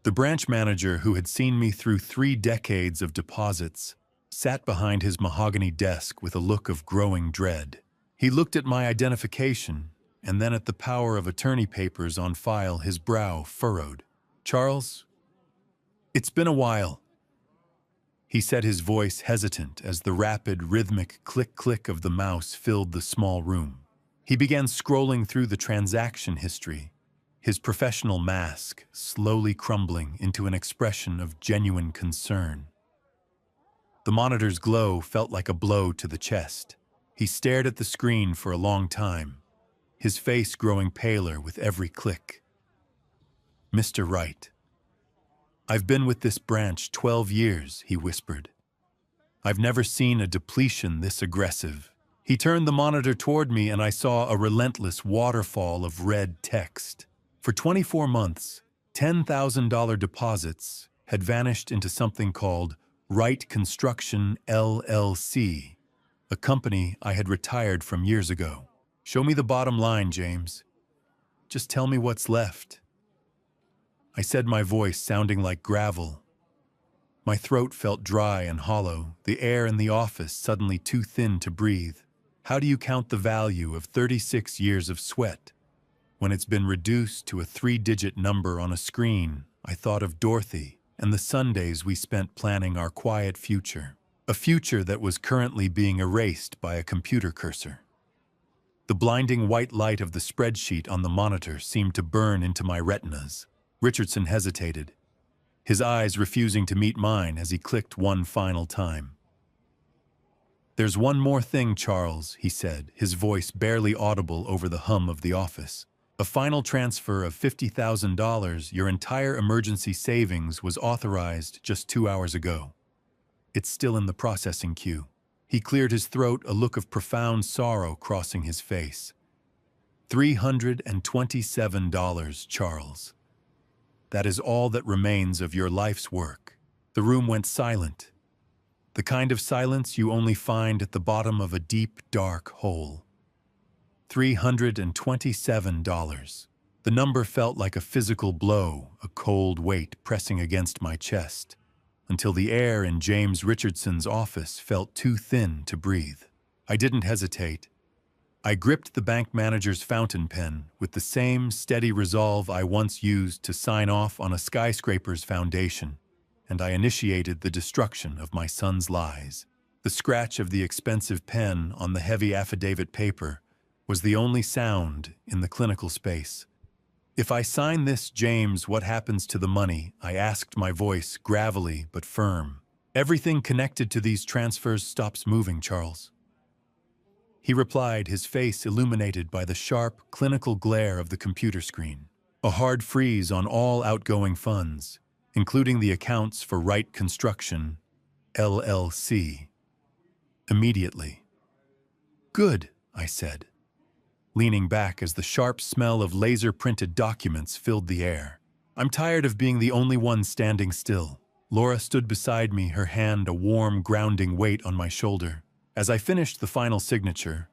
the branch manager who had seen me through 3 decades of deposits, sat behind his mahogany desk with a look of growing dread. He looked at my identification and then at the power of attorney papers on file, his brow furrowed. "Charles, it's been a while," he said, his voice hesitant as the rapid, rhythmic click-click of the mouse filled the small room. He began scrolling through the transaction history, his professional mask slowly crumbling into an expression of genuine concern. The monitor's glow felt like a blow to the chest. He stared at the screen for a long time, his face growing paler with every click. "Mr. Wright, I've been with this branch 12 years, he whispered. "I've never seen a depletion this aggressive." He turned the monitor toward me and I saw a relentless waterfall of red text. For 24 months, $10,000 deposits had vanished into something called Wright Construction LLC, a company I had retired from years ago. "Show me the bottom line, James. Just tell me what's left." I said, my voice sounding like gravel. My throat felt dry and hollow, the air in the office suddenly too thin to breathe. How do you count the value of 36 years of sweat when it's been reduced to a 3-digit number on a screen I thought of Dorothy and the Sundays we spent planning our quiet future, a future that was currently being erased by a computer cursor. The blinding white light of the spreadsheet on the monitor seemed to burn into my retinas. Richardson hesitated, his eyes refusing to meet mine as he clicked one final time. "There's one more thing, Charles," he said, his voice barely audible over the hum of the office. "A final transfer of $50,000, your entire emergency savings, was authorized just 2 hours ago. It's still in the processing queue." He cleared his throat, a look of profound sorrow crossing his face. $327, Charles. That is all that remains of your life's work." The room went silent, the kind of silence you only find at the bottom of a deep, dark hole. $327. The number felt like a physical blow, a cold weight pressing against my chest, until the air in James Richardson's office felt too thin to breathe. I didn't hesitate. I gripped the bank manager's fountain pen with the same steady resolve I once used to sign off on a skyscraper's foundation, and I initiated the destruction of my son's lies. The scratch of the expensive pen on the heavy affidavit paper was the only sound in the clinical space. "If I sign this, James, what happens to the money?" I asked, my voice gravelly but firm. "Everything connected to these transfers stops moving, Charles." He replied, his face illuminated by the sharp, clinical glare of the computer screen. "A hard freeze on all outgoing funds, including the accounts for Wright Construction, LLC. Immediately." "Good," I said, leaning back as the sharp smell of laser-printed documents filled the air. "I'm tired of being the only one standing still." Laura stood beside me, her hand a warm, grounding weight on my shoulder. As I finished the final signature,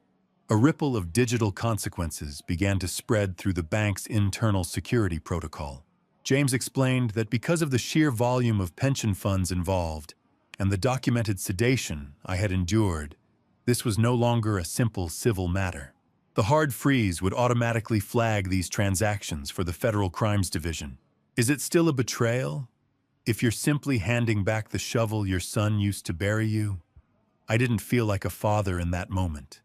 a ripple of digital consequences began to spread through the bank's internal security protocol. James explained that because of the sheer volume of pension funds involved and the documented sedation I had endured, this was no longer a simple civil matter. The hard freeze would automatically flag these transactions for the Federal Crimes Division. Is it still a betrayal if you're simply handing back the shovel your son used to bury you? I didn't feel like a father in that moment.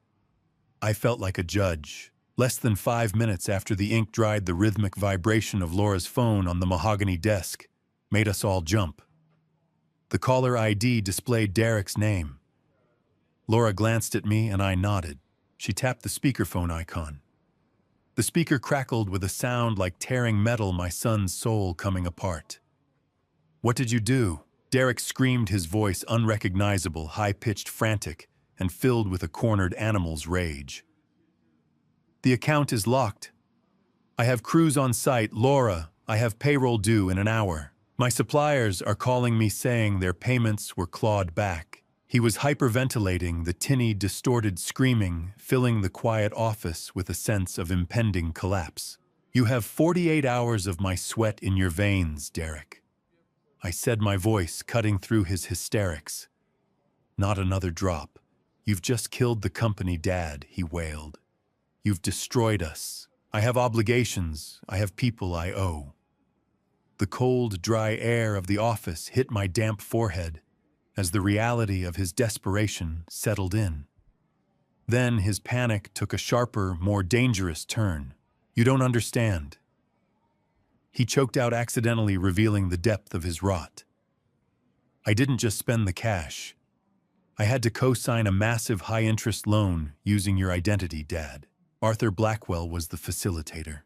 I felt like a judge. Less than 5 minutes after the ink dried, the rhythmic vibration of Laura's phone on the mahogany desk made us all jump. The caller ID displayed Derek's name. Laura glanced at me and I nodded. She tapped the speakerphone icon. The speaker crackled with a sound like tearing metal, my son's soul coming apart. "What did you do?" Derek screamed, his voice unrecognizable, high-pitched, frantic, and filled with a cornered animal's rage. "The account is locked. I have crews on site. Laura, I have payroll due in an hour. My suppliers are calling me saying their payments were clawed back." He was hyperventilating, the tinny, distorted screaming filling the quiet office with a sense of impending collapse. "You have 48 hours of my sweat in your veins, Derek," I said, my voice cutting through his hysterics. "Not another drop. You've just killed the company, Dad," he wailed. "You've destroyed us. I have obligations. I have people I owe." The cold, dry air of the office hit my damp forehead as the reality of his desperation settled in. Then his panic took a sharper, more dangerous turn. "You don't understand." He choked out, accidentally revealing the depth of his rot. "I didn't just spend the cash. I had to co-sign a massive high-interest loan using your identity, Dad. Arthur Blackwell was the facilitator.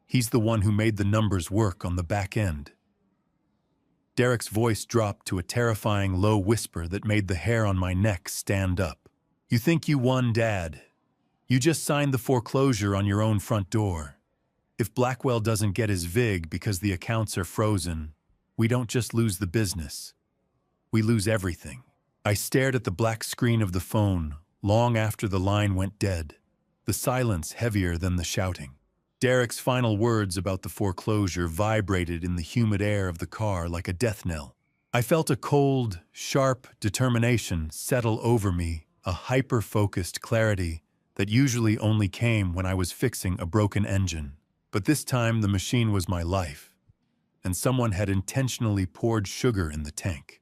He's the one who made the numbers work on the back end." Derek's voice dropped to a terrifying low whisper that made the hair on my neck stand up. "You think you won, Dad? You just signed the foreclosure on your own front door. If Blackwell doesn't get his VIG because the accounts are frozen, we don't just lose the business. We lose everything." I stared at the black screen of the phone long after the line went dead, the silence heavier than the shouting. Derek's final words about the foreclosure vibrated in the humid air of the car like a death knell. I felt a cold, sharp determination settle over me, a hyper-focused clarity that usually only came when I was fixing a broken engine. But this time the machine was my life. and someone had intentionally poured sugar in the tank.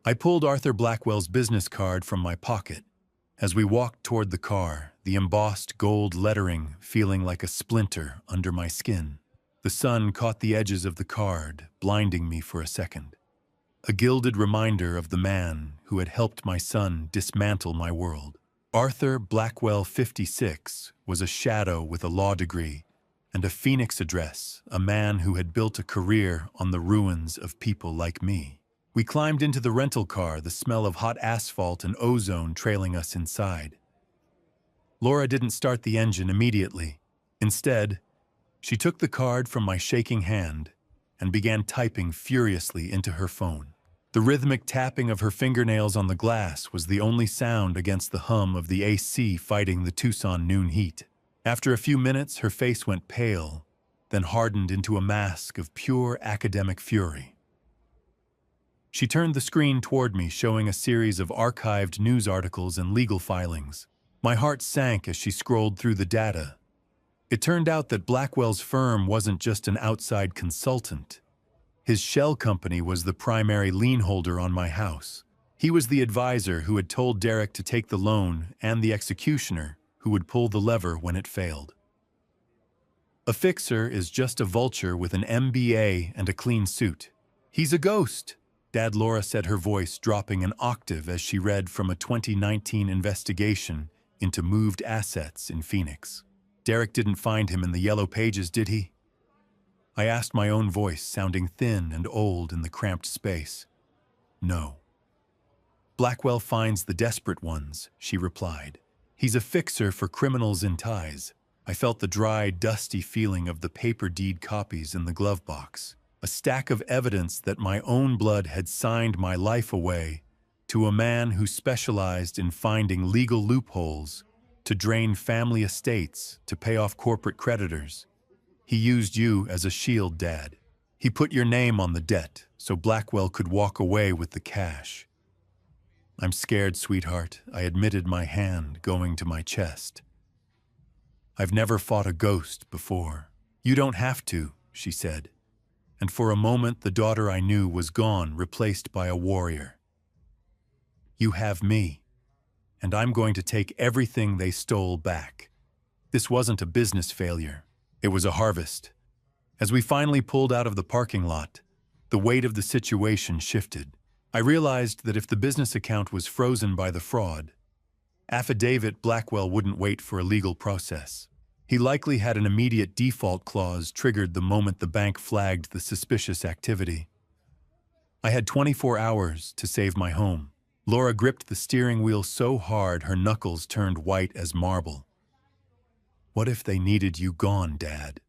I pulled Arthur Blackwell's business card from my pocket. As we walked toward the car, the embossed gold lettering feeling like a splinter under my skin. The sun caught the edges of the card, blinding me for a second. A gilded reminder of the man who had helped my son dismantle my world. Arthur Blackwell, 56, was a shadow with a law degree and a Phoenix address, a man who had built a career on the ruins of people like me. We climbed into the rental car, the smell of hot asphalt and ozone trailing us inside. Laura didn't start the engine immediately. Instead, she took the card from my shaking hand and began typing furiously into her phone. The rhythmic tapping of her fingernails on the glass was the only sound against the hum of the AC fighting the Tucson noon heat. After a few minutes, her face went pale, then hardened into a mask of pure academic fury. She turned the screen toward me, showing a series of archived news articles and legal filings. My heart sank as she scrolled through the data. It turned out that Blackwell's firm wasn't just an outside consultant. His shell company was the primary lien holder on my house. He was the advisor who had told Derek to take the loan and the executioner who would pull the lever when it failed. A fixer is just a vulture with an MBA and a clean suit. He's a ghost, Dad. Laura said, her voice dropping an octave as she read from a 2019 investigation into moved assets in Phoenix. Derek didn't find him in the yellow pages, did he? I asked, my own voice sounding thin and old in the cramped space. No. Blackwell finds the desperate ones, she replied. He's a fixer for criminals in ties. I felt the dry, dusty feeling of the paper deed copies in the glove box, a stack of evidence that my own blood had signed my life away to a man who specialized in finding legal loopholes to drain family estates to pay off corporate creditors. He used you as a shield, Dad. He put your name on the debt so Blackwell could walk away with the cash. I'm scared, sweetheart, I admitted, my hand going to my chest. I've never fought a ghost before. You don't have to, she said. And for a moment, the daughter I knew was gone, replaced by a warrior. You have me, and I'm going to take everything they stole back. This wasn't a business failure. It was a harvest. As we finally pulled out of the parking lot, the weight of the situation shifted. I realized that if the business account was frozen by the fraud, affidavit, Blackwell wouldn't wait for a legal process. He likely had an immediate default clause triggered the moment the bank flagged the suspicious activity. I had 24 hours to save my home. Laura gripped the steering wheel so hard her knuckles turned white as marble. What if they needed you gone, Dad?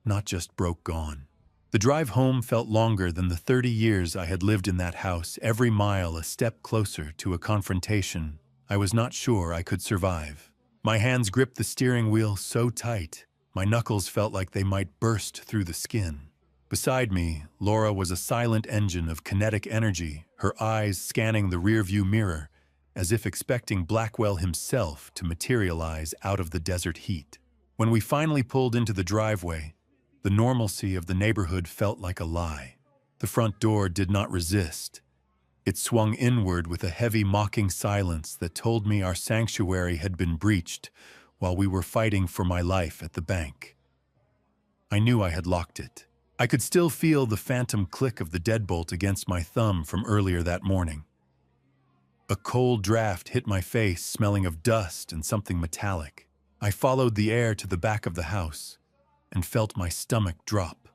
Not just broke gone. The drive home felt longer than the 30 years I had lived in that house, every mile a step closer to a confrontation I was not sure I could survive. My hands gripped the steering wheel so tight, my knuckles felt like they might burst through the skin. Beside me, Laura was a silent engine of kinetic energy, her eyes scanning the rearview mirror, as if expecting Blackwell himself to materialize out of the desert heat. When we finally pulled into the driveway, the normalcy of the neighborhood felt like a lie. The front door did not resist. It swung inward with a heavy, mocking silence that told me our sanctuary had been breached while we were fighting for my life at the bank. I knew I had locked it. I could still feel the phantom click of the deadbolt against my thumb from earlier that morning. A cold draft hit my face, smelling of dust and something metallic. I followed the air to the back of the house and felt my stomach drop.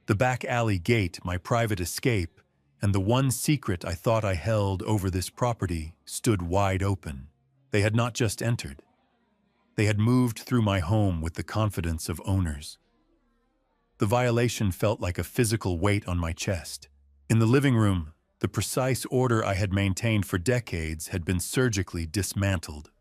The back alley gate, my private escape, and the one secret I thought I held over this property stood wide open. They had not just entered. They had moved through my home with the confidence of owners. The violation felt like a physical weight on my chest. In the living room, the precise order I had maintained for decades had been surgically dismantled.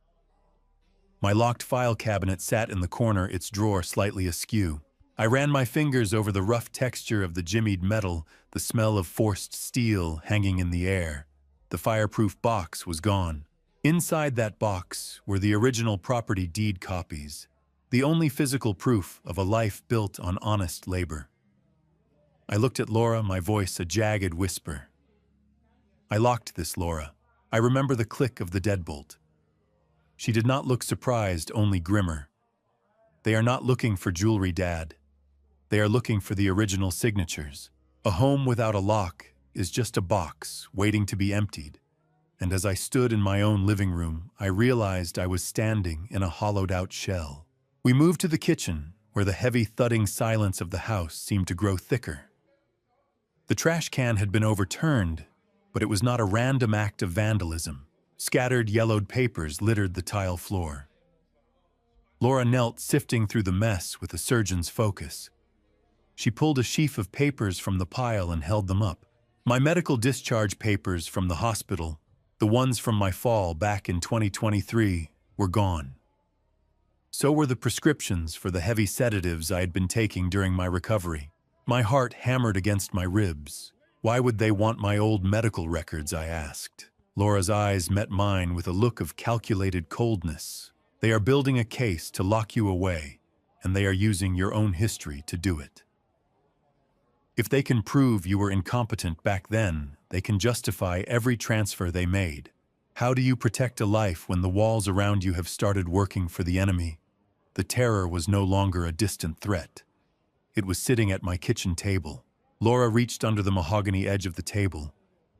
My locked file cabinet sat in the corner, its drawer slightly askew. I ran my fingers over the rough texture of the jimmied metal, the smell of forced steel hanging in the air. The fireproof box was gone. Inside that box were the original property deed copies, the only physical proof of a life built on honest labor. I looked at Laura, my voice a jagged whisper. I locked this, Laura. I remember the click of the deadbolt. She did not look surprised, only grimmer. They are not looking for jewelry, Dad. They are looking for the original signatures. A home without a lock is just a box waiting to be emptied. And as I stood in my own living room, I realized I was standing in a hollowed-out shell. We moved to the kitchen, where the heavy thudding silence of the house seemed to grow thicker. The trash can had been overturned, but it was not a random act of vandalism. Scattered yellowed papers littered the tile floor. Laura knelt, sifting through the mess with a surgeon's focus. She pulled a sheaf of papers from the pile and held them up. My medical discharge papers from the hospital, the ones from my fall back in 2023, were gone. So were the prescriptions for the heavy sedatives I had been taking during my recovery. My heart hammered against my ribs. Why would they want my old medical records, I asked. Laura's eyes met mine with a look of calculated coldness. They are building a case to lock you away, and they are using your own history to do it. If they can prove you were incompetent back then, they can justify every transfer they made. How do you protect a life when the walls around you have started working for the enemy? The terror was no longer a distant threat. It was sitting at my kitchen table. Laura reached under the mahogany edge of the table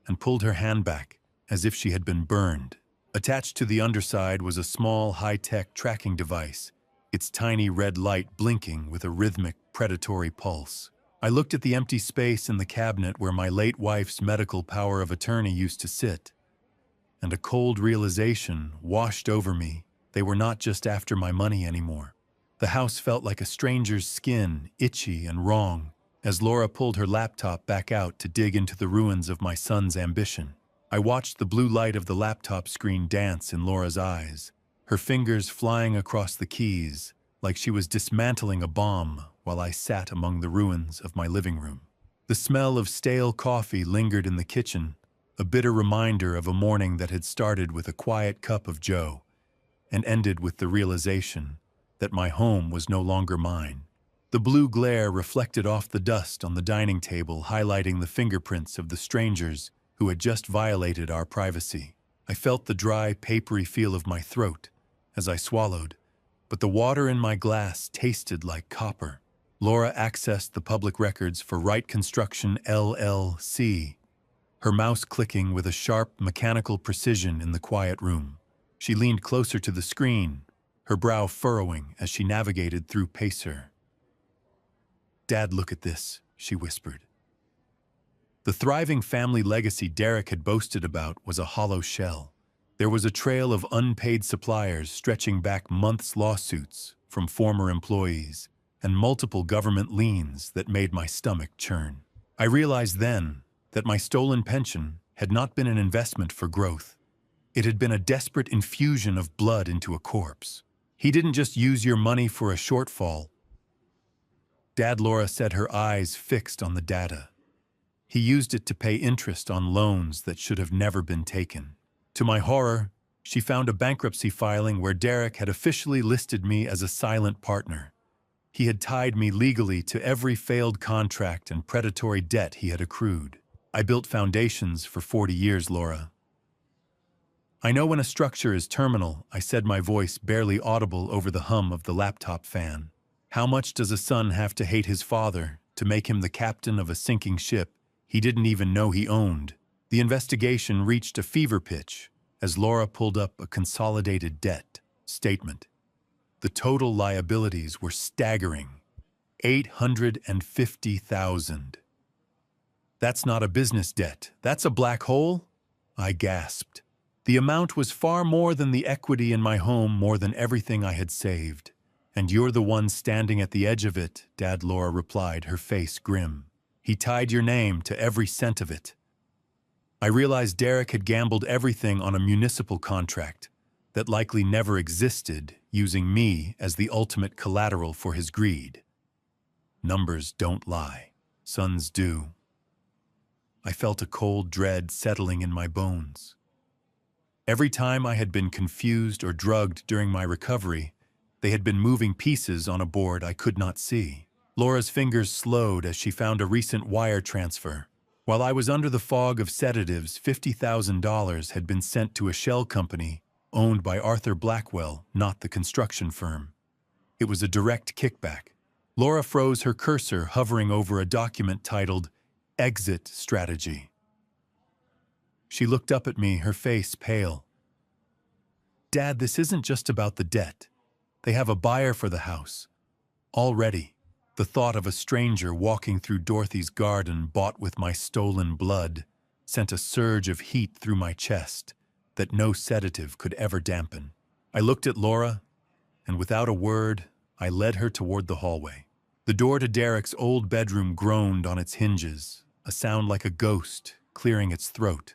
and pulled her hand back as if she had been burned. Attached to the underside was a small, high-tech tracking device, its tiny red light blinking with a rhythmic, predatory pulse. I looked at the empty space in the cabinet where my late wife's medical power of attorney used to sit, and a cold realization washed over me. They were not just after my money anymore. The house felt like a stranger's skin, itchy and wrong, as Laura pulled her laptop back out to dig into the ruins of my son's ambition. I watched the blue light of the laptop screen dance in Laura's eyes, her fingers flying across the keys like she was dismantling a bomb while I sat among the ruins of my living room. The smell of stale coffee lingered in the kitchen, a bitter reminder of a morning that had started with a quiet cup of joe and ended with the realization that my home was no longer mine. The blue glare reflected off the dust on the dining table, highlighting the fingerprints of the strangers who had just violated our privacy. I felt the dry, papery feel of my throat as I swallowed, but the water in my glass tasted like copper. Laura accessed the public records for Wright Construction LLC, her mouse clicking with a sharp, mechanical precision in the quiet room. She leaned closer to the screen, her brow furrowing as she navigated through Pacer. "Dad, look at this," she whispered. The thriving family legacy Derek had boasted about was a hollow shell. There was a trail of unpaid suppliers stretching back months' lawsuits from former employees and multiple government liens that made my stomach churn. I realized then that my stolen pension had not been an investment for growth. It had been a desperate infusion of blood into a corpse. He didn't just use your money for a shortfall. Dad, Laura said, her eyes fixed on the data. He used it to pay interest on loans that should have never been taken. To my horror, she found a bankruptcy filing where Derek had officially listed me as a silent partner. He had tied me legally to every failed contract and predatory debt he had accrued. I built foundations for 40 years, Laura. I know when a structure is terminal, I said, my voice barely audible over the hum of the laptop fan. How much does a son have to hate his father to make him the captain of a sinking ship he didn't even know he owned? The investigation reached a fever pitch as Laura pulled up a consolidated debt statement. The total liabilities were staggering. $850,000. That's not a business debt. That's a black hole? I gasped. The amount was far more than the equity in my home, more than everything I had saved. And you're the one standing at the edge of it, Dad, Laura replied, her face grim. He tied your name to every cent of it. I realized Derek had gambled everything on a municipal contract that likely never existed, using me as the ultimate collateral for his greed. Numbers don't lie. Sons do. I felt a cold dread settling in my bones. Every time I had been confused or drugged during my recovery, they had been moving pieces on a board I could not see. Laura's fingers slowed as she found a recent wire transfer. While I was under the fog of sedatives, $50,000 had been sent to a shell company owned by Arthur Blackwell, not the construction firm. It was a direct kickback. Laura froze, her cursor hovering over a document titled Exit Strategy. She looked up at me, her face pale. "Dad, this isn't just about the debt. They have a buyer for the house. Already, the thought of a stranger walking through Dorothy's garden bought with my stolen blood sent a surge of heat through my chest that no sedative could ever dampen. I looked at Laura, and without a word, I led her toward the hallway. The door to Derek's old bedroom groaned on its hinges, a sound like a ghost clearing its throat,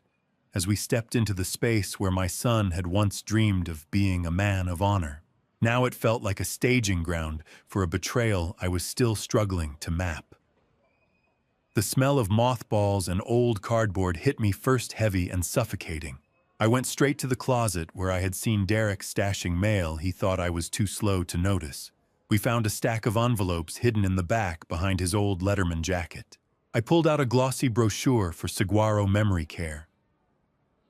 as we stepped into the space where my son had once dreamed of being a man of honor. Now it felt like a staging ground for a betrayal I was still struggling to map. The smell of mothballs and old cardboard hit me first, heavy and suffocating. I went straight to the closet where I had seen Derek stashing mail he thought I was too slow to notice. We found a stack of envelopes hidden in the back behind his old Letterman jacket. I pulled out a glossy brochure for Saguaro Memory Care.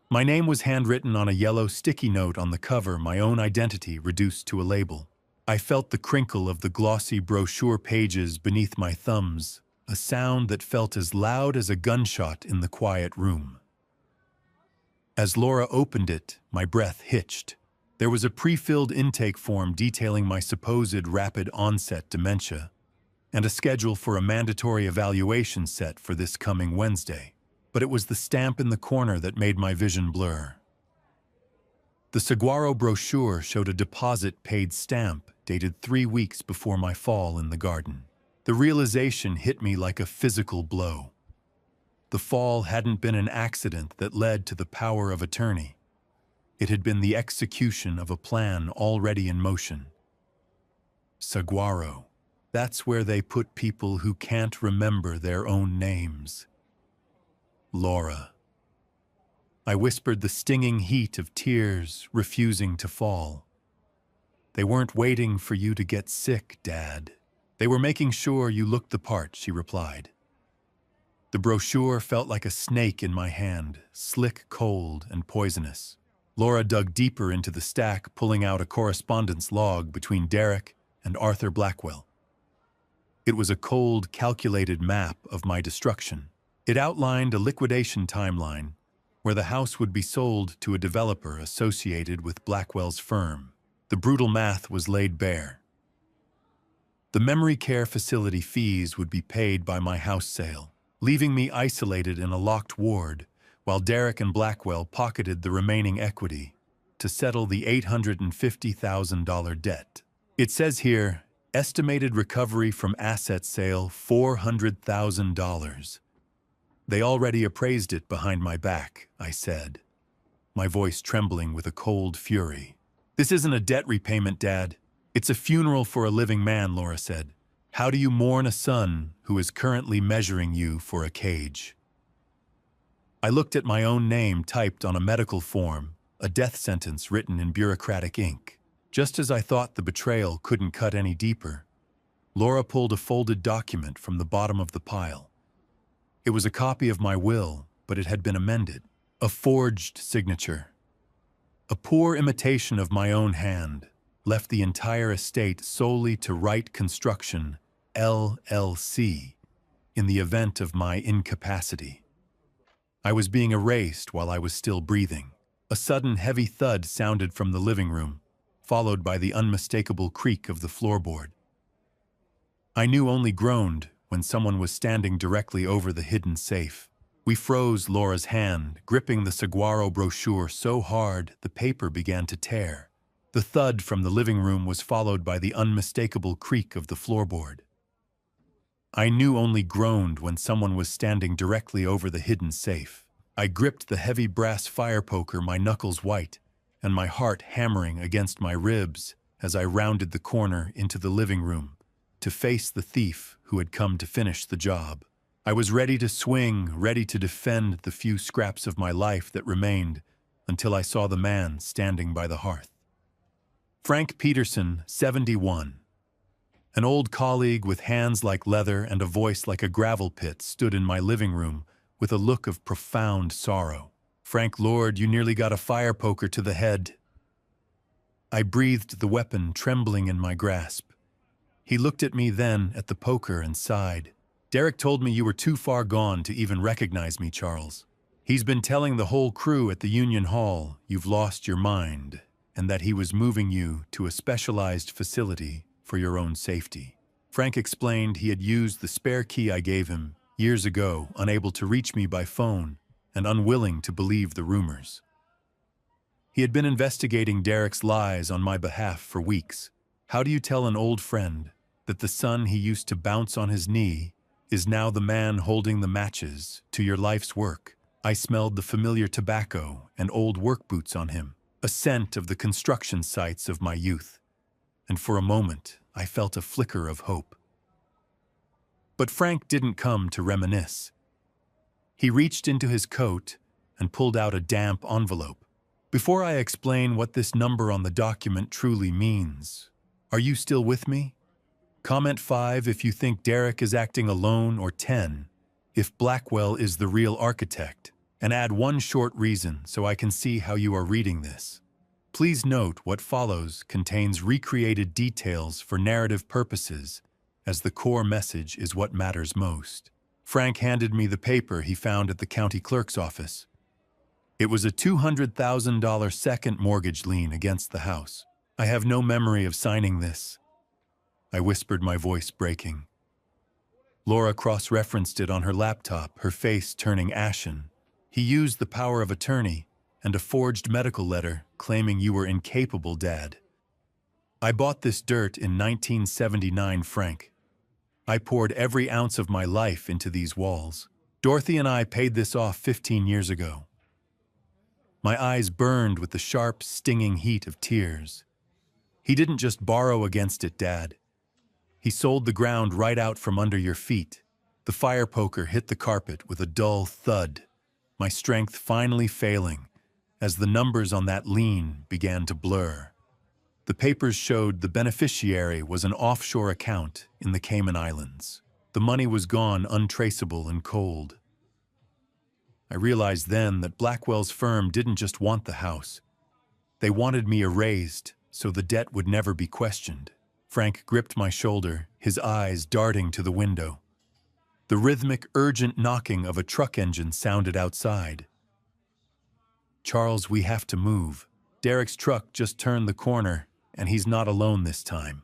My name was handwritten on a yellow sticky note on the cover, my own identity reduced to a label. I felt the crinkle of the glossy brochure pages beneath my thumbs, a sound that felt as loud as a gunshot in the quiet room. As Laura opened it, my breath hitched. There was a pre-filled intake form detailing my supposed rapid onset dementia, and a schedule for a mandatory evaluation set for this coming Wednesday. But it was the stamp in the corner that made my vision blur. The Saguaro brochure showed a deposit-paid stamp dated 3 weeks before my fall in the garden. The realization hit me like a physical blow. The fall hadn't been an accident that led to the power of attorney. It had been the execution of a plan already in motion. Saguaro. That's where they put people who can't remember their own names. Laura. I whispered, the stinging heat of tears refusing to fall. They weren't waiting for you to get sick, Dad. They were making sure you looked the part, she replied. The brochure felt like a snake in my hand, slick, cold, and poisonous. Laura dug deeper into the stack, pulling out a correspondence log between Derek and Arthur Blackwell. It was a cold, calculated map of my destruction. It outlined a liquidation timeline where the house would be sold to a developer associated with Blackwell's firm. The brutal math was laid bare. The memory care facility fees would be paid by my house sale, leaving me isolated in a locked ward while Derek and Blackwell pocketed the remaining equity to settle the $850,000 debt. It says here, estimated recovery from asset sale, $400,000. They already appraised it behind my back, I said, my voice trembling with a cold fury. This isn't a debt repayment, Dad. It's a funeral for a living man, Laura said. How do you mourn a son who is currently measuring you for a cage? I looked at my own name typed on a medical form, a death sentence written in bureaucratic ink. Just as I thought the betrayal couldn't cut any deeper, Laura pulled a folded document from the bottom of the pile. It was a copy of my will, but it had been amended. A forged signature. A poor imitation of my own hand left the entire estate solely to Wright Construction, LLC, in the event of my incapacity. I was being erased while I was still breathing. A sudden heavy thud sounded from the living room, followed by the unmistakable creak of the floorboard. I knew only groaned when someone was standing directly over the hidden safe. We froze, Laura's hand gripping the Saguaro brochure so hard the paper began to tear. The thud from the living room was followed by the unmistakable creak of the floorboard. I knew only groaned when someone was standing directly over the hidden safe. I gripped the heavy brass fire poker, my knuckles white, and my heart hammering against my ribs as I rounded the corner into the living room to face the thief who had come to finish the job. I was ready to swing, ready to defend the few scraps of my life that remained until I saw the man standing by the hearth. Frank Peterson, 71. An old colleague with hands like leather and a voice like a gravel pit stood in my living room with a look of profound sorrow. "Frank Lord, you nearly got a fire poker to the head." I breathed the weapon trembling in my grasp. He looked at me then at the poker and sighed. "Derek told me you were too far gone to even recognize me, Charles. He's been telling the whole crew at the Union Hall you've lost your mind and that he was moving you to a specialized facility for your own safety." Frank explained he had used the spare key I gave him years ago, unable to reach me by phone and unwilling to believe the rumors. He had been investigating Derek's lies on my behalf for weeks. How do you tell an old friend that the son he used to bounce on his knee is now the man holding the matches to your life's work? I smelled the familiar tobacco and old work boots on him, a scent of the construction sites of my youth, and for a moment I felt a flicker of hope. But Frank didn't come to reminisce. He reached into his coat and pulled out a damp envelope. "Before I explain what this number on the document truly means, are you still with me? Comment 5 if you think Derek is acting alone, or 10 if Blackwell is the real architect, and add one short reason so I can see how you are reading this. Please note what follows contains recreated details for narrative purposes, as the core message is what matters most." Frank handed me the paper he found at the county clerk's office. It was a $200,000 second mortgage lien against the house. "I have no memory of signing this," I whispered, my voice breaking. Laura cross-referenced it on her laptop, her face turning ashen. "He used the power of attorney and a forged medical letter claiming you were incapable, Dad. I bought this dirt in 1979, Frank. I poured every ounce of my life into these walls. Dorothy and I paid this off 15 years ago." My eyes burned with the sharp, stinging heat of tears. "He didn't just borrow against it, Dad. He sold the ground right out from under your feet." The fire poker hit the carpet with a dull thud, my strength finally failing as the numbers on that lien began to blur. The papers showed the beneficiary was an offshore account in the Cayman Islands. The money was gone, untraceable and cold. I realized then that Blackwell's firm didn't just want the house. They wanted me erased so the debt would never be questioned. Frank gripped my shoulder, his eyes darting to the window. The rhythmic, urgent knocking of a truck engine sounded outside. "Charles, we have to move. Derek's truck just turned the corner, and he's not alone this time."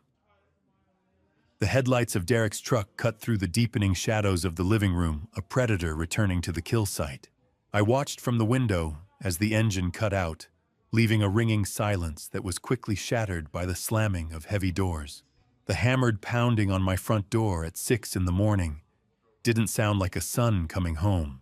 The headlights of Derek's truck cut through the deepening shadows of the living room, a predator returning to the kill site. I watched from the window as the engine cut out, leaving a ringing silence that was quickly shattered by the slamming of heavy doors. The hammered pounding on my front door at 6 in the morning didn't sound like a son coming home.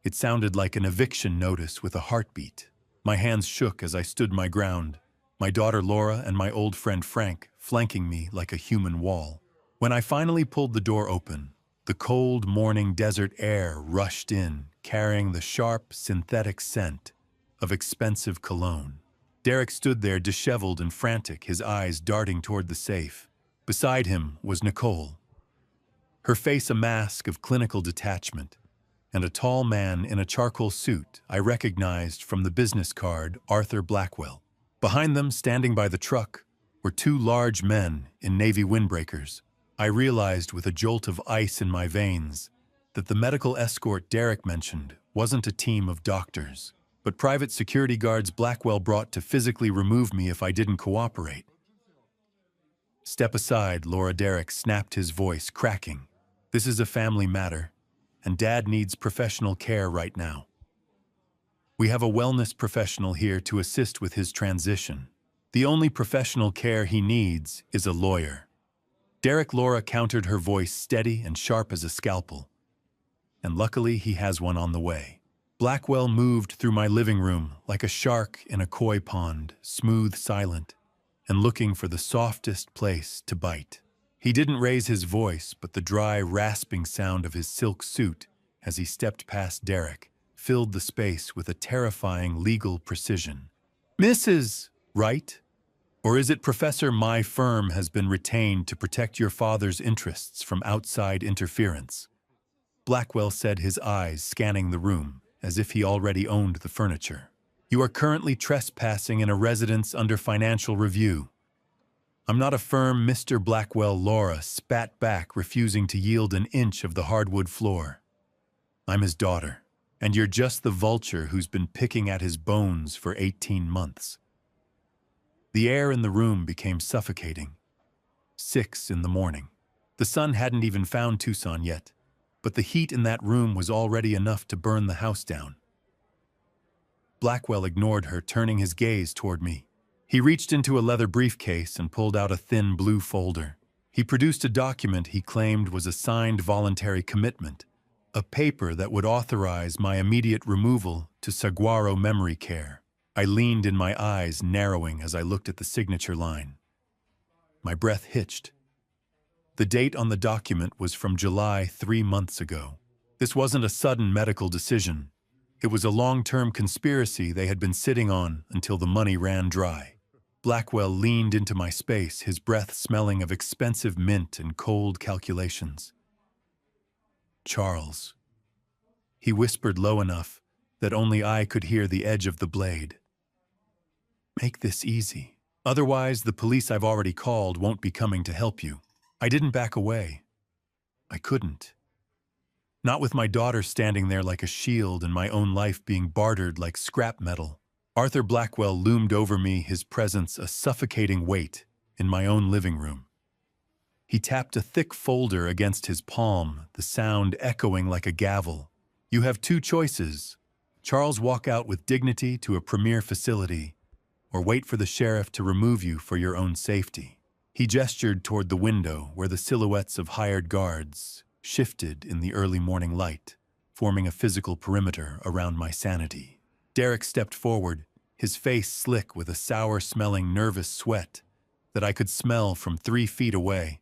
It sounded like an eviction notice with a heartbeat. My hands shook as I stood my ground, my daughter Laura and my old friend Frank flanking me like a human wall. When I finally pulled the door open, the cold morning desert air rushed in, carrying the sharp, synthetic scent of expensive cologne. Derek stood there disheveled and frantic, his eyes darting toward the safe. Beside him was Nicole, her face a mask of clinical detachment, and a tall man in a charcoal suit I recognized from the business card, Arthur Blackwell. Behind them, standing by the truck, were two large men in navy windbreakers. I realized with a jolt of ice in my veins that the medical escort Derek mentioned wasn't a team of doctors, but private security guards Blackwell brought to physically remove me if I didn't cooperate. "Step aside, Laura," Derek snapped, his voice cracking. "This is a family matter, and Dad needs professional care right now. We have a wellness professional here to assist with his transition. The only professional care he needs is a lawyer." Derek, Laura countered, her voice steady and sharp as a scalpel. "And luckily he has one on the way." Blackwell moved through my living room like a shark in a koi pond, smooth, silent, and looking for the softest place to bite. He didn't raise his voice, but the dry, rasping sound of his silk suit as he stepped past Derek filled the space with a terrifying legal precision. "Mrs. Wright?" Or is it Professor, my firm has been retained to protect your father's interests from outside interference? Blackwell said, his eyes scanning the room, as if he already owned the furniture. You are currently trespassing in a residence under financial review. I'm not a firm, Mr. Blackwell. Laura spat back, refusing to yield an inch of the hardwood floor. I'm his daughter, and you're just the vulture who's been picking at his bones for 18 months. The air in the room became suffocating. 6 in the morning. The sun hadn't even found Tucson yet, but the heat in that room was already enough to burn the house down. Blackwell ignored her, turning his gaze toward me. He reached into a leather briefcase and pulled out a thin blue folder. He produced a document he claimed was a signed voluntary commitment, a paper that would authorize my immediate removal to Saguaro Memory Care. I leaned in, my eyes narrowing as I looked at the signature line. My breath hitched. The date on the document was from July 3 months ago. This wasn't a sudden medical decision. It was a long-term conspiracy they had been sitting on until the money ran dry. Blackwell leaned into my space, his breath smelling of expensive mint and cold calculations. Charles. He whispered low enough that only I could hear the edge of the blade. Make this easy. Otherwise, the police I've already called won't be coming to help you. I didn't back away. I couldn't. Not with my daughter standing there like a shield and my own life being bartered like scrap metal. Arthur Blackwell loomed over me, his presence a suffocating weight, in my own living room. He tapped a thick folder against his palm, the sound echoing like a gavel. You have 2 choices. Charles, walk out with dignity to a premier facility, or wait for the sheriff to remove you for your own safety. He gestured toward the window where the silhouettes of hired guards shifted in the early morning light, forming a physical perimeter around my sanity. Derek stepped forward, his face slick with a sour-smelling nervous sweat that I could smell from 3 feet away.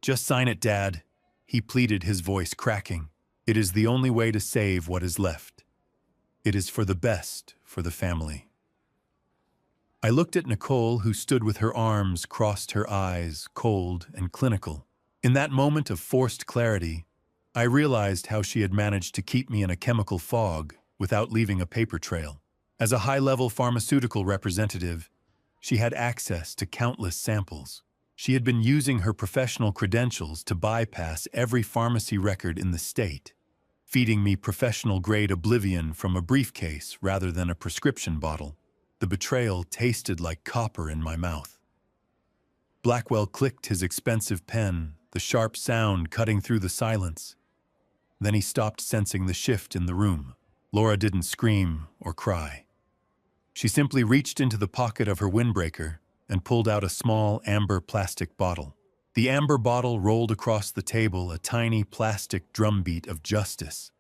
Just sign it, Dad, he pleaded, his voice cracking. It is the only way to save what is left. It is for the best for the family. I looked at Nicole, who stood with her arms crossed, her eyes cold and clinical. In that moment of forced clarity, I realized how she had managed to keep me in a chemical fog without leaving a paper trail. As a high-level pharmaceutical representative, she had access to countless samples. She had been using her professional credentials to bypass every pharmacy record in the state, feeding me professional-grade oblivion from a briefcase rather than a prescription bottle. The betrayal tasted like copper in my mouth. Blackwell clicked his expensive pen, the sharp sound cutting through the silence. Then he stopped, sensing the shift in the room. Laura didn't scream or cry. She simply reached into the pocket of her windbreaker and pulled out a small amber plastic bottle. The amber bottle rolled across the table, a tiny plastic drumbeat of justice.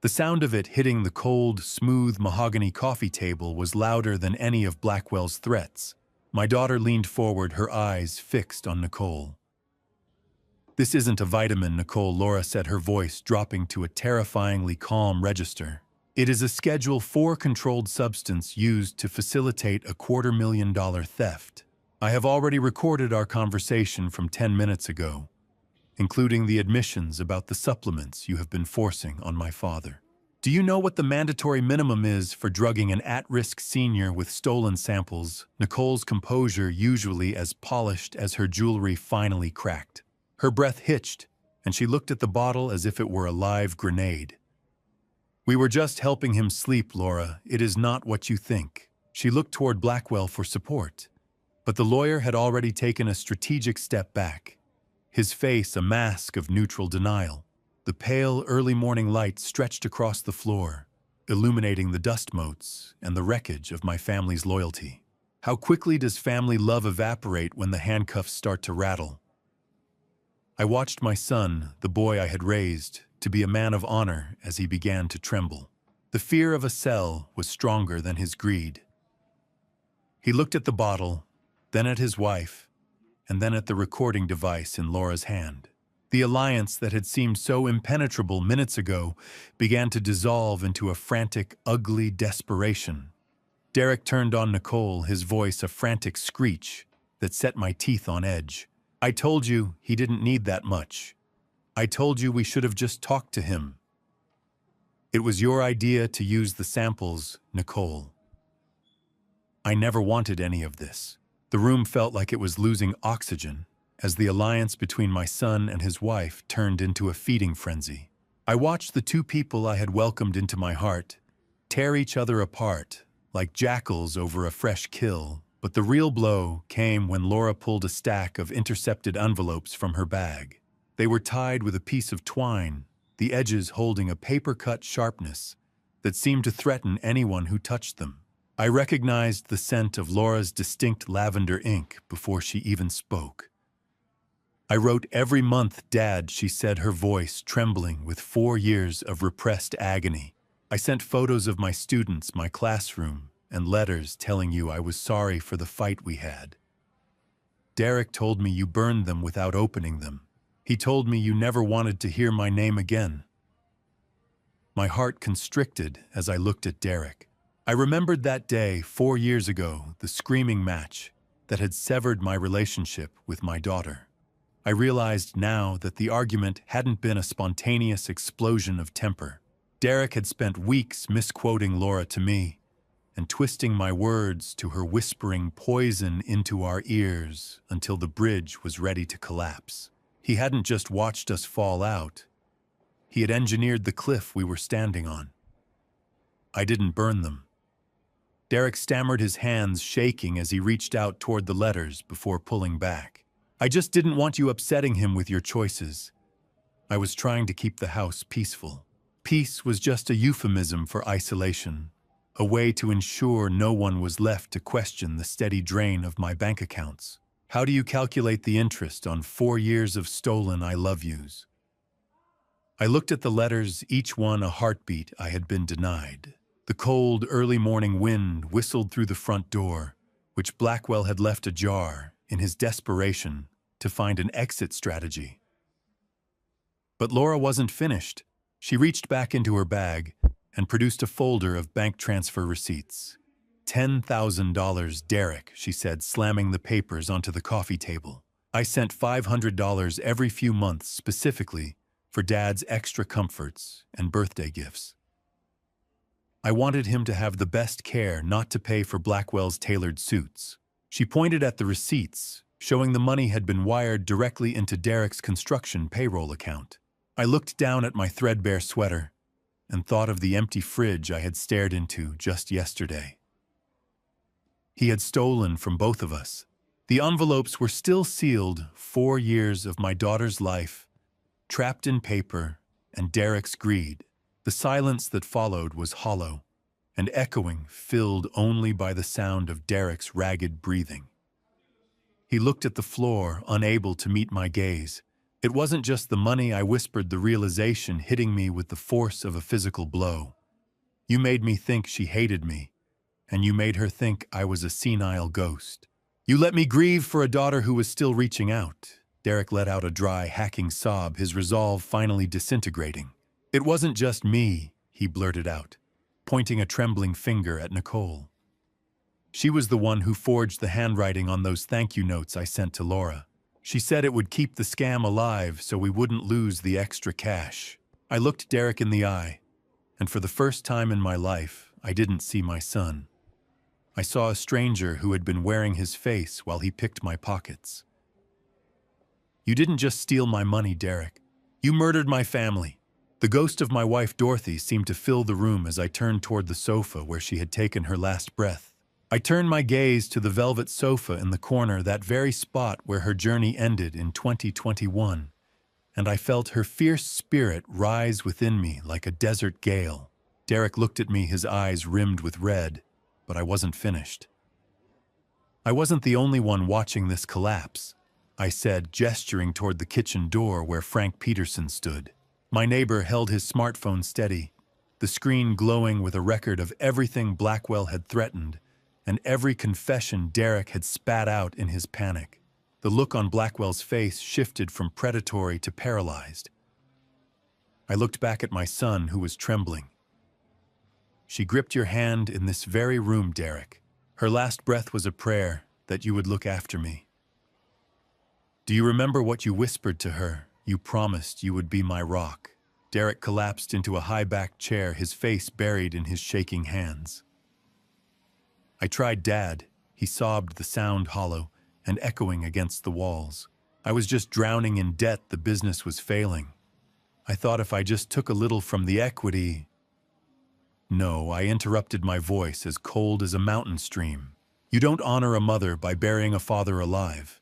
The sound of it hitting the cold, smooth mahogany coffee table was louder than any of Blackwell's threats. My daughter leaned forward, her eyes fixed on Nicole. This isn't a vitamin, Nicole, Laura said, her voice dropping to a terrifyingly calm register. It is a Schedule 4 controlled substance used to facilitate a $250,000 theft. I have already recorded our conversation from 10 minutes ago, including the admissions about the supplements you have been forcing on my father. Do you know what the mandatory minimum is for drugging an at-risk senior with stolen samples? Nicole's composure, usually as polished as her jewelry, finally cracked. Her breath hitched, and she looked at the bottle as if it were a live grenade. We were just helping him sleep, Laura. It is not what you think. She looked toward Blackwell for support, but the lawyer had already taken a strategic step back, his face a mask of neutral denial. The pale, early morning light stretched across the floor, illuminating the dust motes and the wreckage of my family's loyalty. How quickly does family love evaporate when the handcuffs start to rattle? I watched my son, the boy I had raised, to be a man of honor, as he began to tremble. The fear of a cell was stronger than his greed. He looked at the bottle, then at his wife, and then at the recording device in Laura's hand. The alliance that had seemed so impenetrable minutes ago began to dissolve into a frantic, ugly desperation. Derek turned on Nicole, his voice a frantic screech that set my teeth on edge. I told you he didn't need that much. I told you we should have just talked to him. It was your idea to use the samples, Nicole. I never wanted any of this. The room felt like it was losing oxygen as the alliance between my son and his wife turned into a feeding frenzy. I watched the two people I had welcomed into my heart tear each other apart like jackals over a fresh kill, but the real blow came when Laura pulled a stack of intercepted envelopes from her bag. They were tied with a piece of twine, the edges holding a paper-cut sharpness that seemed to threaten anyone who touched them. I recognized the scent of Laura's distinct lavender ink before she even spoke. I wrote every month, Dad, she said, her voice trembling with 4 years of repressed agony. I sent photos of my students, my classroom, and letters telling you I was sorry for the fight we had. Derek told me you burned them without opening them. He told me you never wanted to hear my name again. My heart constricted as I looked at Derek. I remembered that day 4 years ago, the screaming match that had severed my relationship with my daughter. I realized now that the argument hadn't been a spontaneous explosion of temper. Derek had spent weeks misquoting Laura to me and twisting my words to her, whispering poison into our ears until the bridge was ready to collapse. He hadn't just watched us fall out. He had engineered the cliff we were standing on. I didn't burn them. Derek stammered, his hands shaking as he reached out toward the letters before pulling back. I just didn't want you upsetting him with your choices. I was trying to keep the house peaceful. Peace was just a euphemism for isolation, a way to ensure no one was left to question the steady drain of my bank accounts. How do you calculate the interest on 4 years of stolen I love yous? I looked at the letters, each one a heartbeat I had been denied. The cold, early morning wind whistled through the front door, which Blackwell had left ajar in his desperation to find an exit strategy. But Laura wasn't finished. She reached back into her bag and produced a folder of bank transfer receipts. $10,000, Derek, she said, slamming the papers onto the coffee table. I sent $500 every few months specifically for Dad's extra comforts and birthday gifts. I wanted him to have the best care not to pay for Blackwell's tailored suits. She pointed at the receipts, showing the money had been wired directly into Derek's construction payroll account. I looked down at my threadbare sweater and thought of the empty fridge I had stared into just yesterday. He had stolen from both of us. The envelopes were still sealed, 4 years of my daughter's life, trapped in paper and Derek's greed. The silence that followed was hollow and echoing, filled only by the sound of Derek's ragged breathing. He looked at the floor, unable to meet my gaze. It wasn't just the money, I whispered, the realization hitting me with the force of a physical blow. You made me think she hated me, and you made her think I was a senile ghost. You let me grieve for a daughter who was still reaching out. Derek let out a dry, hacking sob, his resolve finally disintegrating. It wasn't just me, he blurted out, pointing a trembling finger at Nicole. She was the one who forged the handwriting on those thank you notes I sent to Laura. She said it would keep the scam alive so we wouldn't lose the extra cash. I looked Derek in the eye, and for the first time in my life, I didn't see my son. I saw a stranger who had been wearing his face while he picked my pockets. You didn't just steal my money, Derek. You murdered my family. The ghost of my wife, Dorothy, seemed to fill the room as I turned toward the sofa where she had taken her last breath. I turned my gaze to the velvet sofa in the corner, that very spot where her journey ended in 2021, and I felt her fierce spirit rise within me like a desert gale. Derek looked at me, his eyes rimmed with red, but I wasn't finished. I wasn't the only one watching this collapse, I said, gesturing toward the kitchen door where Frank Peterson stood. My neighbor held his smartphone steady, the screen glowing with a record of everything Blackwell had threatened and every confession Derek had spat out in his panic. The look on Blackwell's face shifted from predatory to paralyzed. I looked back at my son, who was trembling. She gripped your hand in this very room, Derek. Her last breath was a prayer that you would look after me. Do you remember what you whispered to her? You promised you would be my rock. Derek collapsed into a high-backed chair, his face buried in his shaking hands. I tried, Dad. He sobbed, the sound hollow and echoing against the walls. I was just drowning in debt. The business was failing. I thought if I just took a little from the equity... No, I interrupted, my voice as cold as a mountain stream. You don't honor a mother by burying a father alive.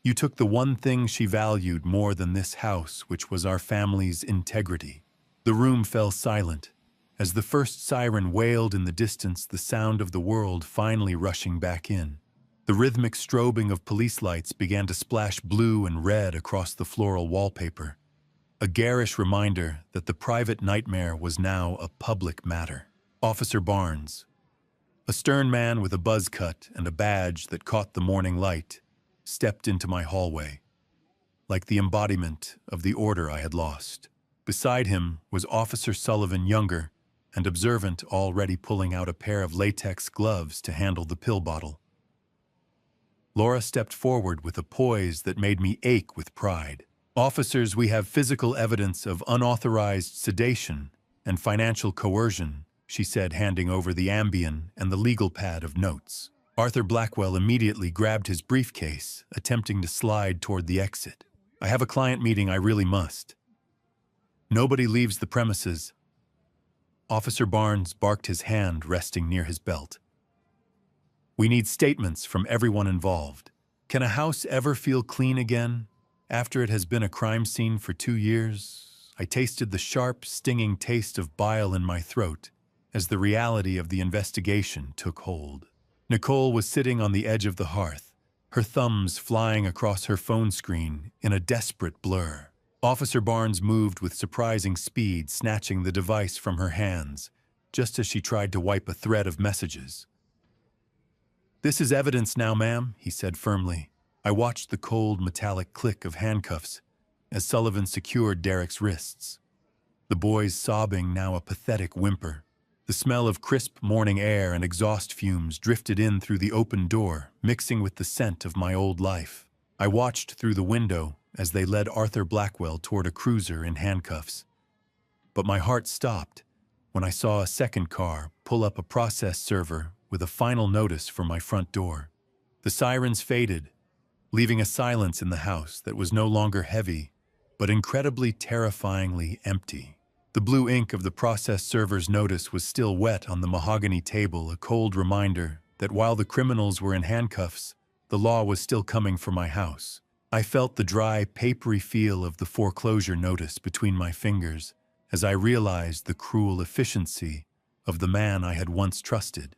You took the one thing she valued more than this house, which was our family's integrity. The room fell silent. As the first siren wailed in the distance, the sound of the world finally rushing back in. The rhythmic strobing of police lights began to splash blue and red across the floral wallpaper, a garish reminder that the private nightmare was now a public matter. Officer Barnes, a stern man with a buzz cut and a badge that caught the morning light, stepped into my hallway, like the embodiment of the order I had lost. Beside him was Officer Sullivan, younger and observant, already pulling out a pair of latex gloves to handle the pill bottle. Laura stepped forward with a poise that made me ache with pride. Officers, we have physical evidence of unauthorized sedation and financial coercion, she said, handing over the Ambien and the legal pad of notes. Arthur Blackwell immediately grabbed his briefcase, attempting to slide toward the exit. I have a client meeting, I really must. Nobody leaves the premises. Officer Barnes barked, his hand resting near his belt. We need statements from everyone involved. Can a house ever feel clean again after it has been a crime scene for 2 years? I tasted the sharp, stinging taste of bile in my throat as the reality of the investigation took hold. Nicole was sitting on the edge of the hearth, her thumbs flying across her phone screen in a desperate blur. Officer Barnes moved with surprising speed, snatching the device from her hands, just as she tried to wipe a thread of messages. This is evidence now, ma'am, he said firmly. I watched the cold, metallic click of handcuffs as Sullivan secured Derek's wrists. The boy's sobbing now a pathetic whimper. The smell of crisp morning air and exhaust fumes drifted in through the open door, mixing with the scent of my old life. I watched through the window as they led Arthur Blackwell toward a cruiser in handcuffs. But my heart stopped when I saw a second car pull up, a process server with a final notice for my front door. The sirens faded, leaving a silence in the house that was no longer heavy, but incredibly terrifyingly empty. The blue ink of the process server's notice was still wet on the mahogany table, a cold reminder that while the criminals were in handcuffs, the law was still coming for my house. I felt the dry, papery feel of the foreclosure notice between my fingers as I realized the cruel efficiency of the man I had once trusted.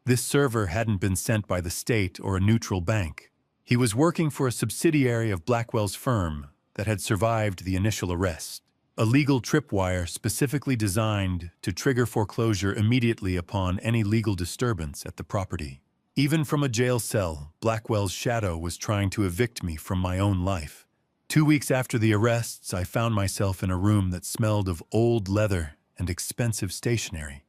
This server hadn't been sent by the state or a neutral bank. He was working for a subsidiary of Blackwell's firm that had survived the initial arrest, a legal tripwire specifically designed to trigger foreclosure immediately upon any legal disturbance at the property. Even from a jail cell, Blackwell's shadow was trying to evict me from my own life. 2 weeks after the arrests, I found myself in a room that smelled of old leather and expensive stationery.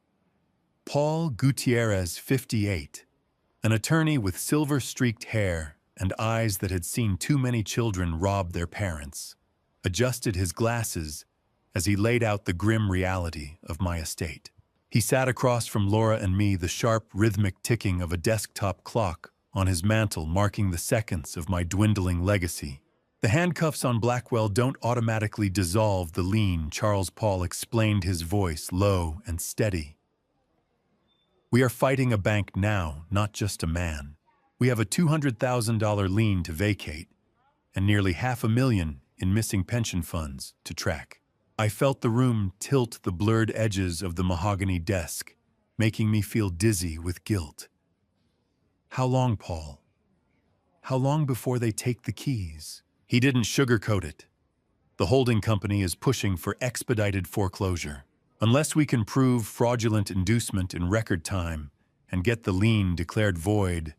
Paul Gutierrez, 58, an attorney with silver-streaked hair and eyes that had seen too many children rob their parents, adjusted his glasses as he laid out the grim reality of my estate. He sat across from Laura and me, the sharp, rhythmic ticking of a desktop clock on his mantle marking the seconds of my dwindling legacy. The handcuffs on Blackwell don't automatically dissolve the lien, Charles Paul explained, his voice low and steady. We are fighting a bank now, not just a man. We have a $200,000 lien to vacate and nearly $500,000 in missing pension funds to track. I felt the room tilt the blurred edges of the mahogany desk, making me feel dizzy with guilt. How long, Paul? How long before they take the keys? He didn't sugarcoat it. The holding company is pushing for expedited foreclosure. Unless we can prove fraudulent inducement in record time and get the lien declared void,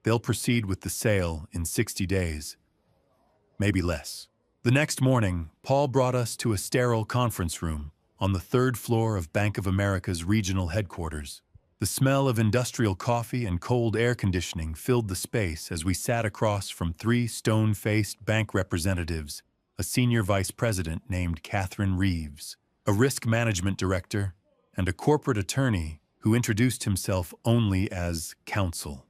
they'll proceed with the sale in 60 days, maybe less. The next morning, Paul brought us to a sterile conference room on the third floor of Bank of America's regional headquarters. The smell of industrial coffee and cold air conditioning filled the space as we sat across from three stone-faced bank representatives, a senior vice president named Catherine Reeves, a risk management director, and a corporate attorney who introduced himself only as counsel.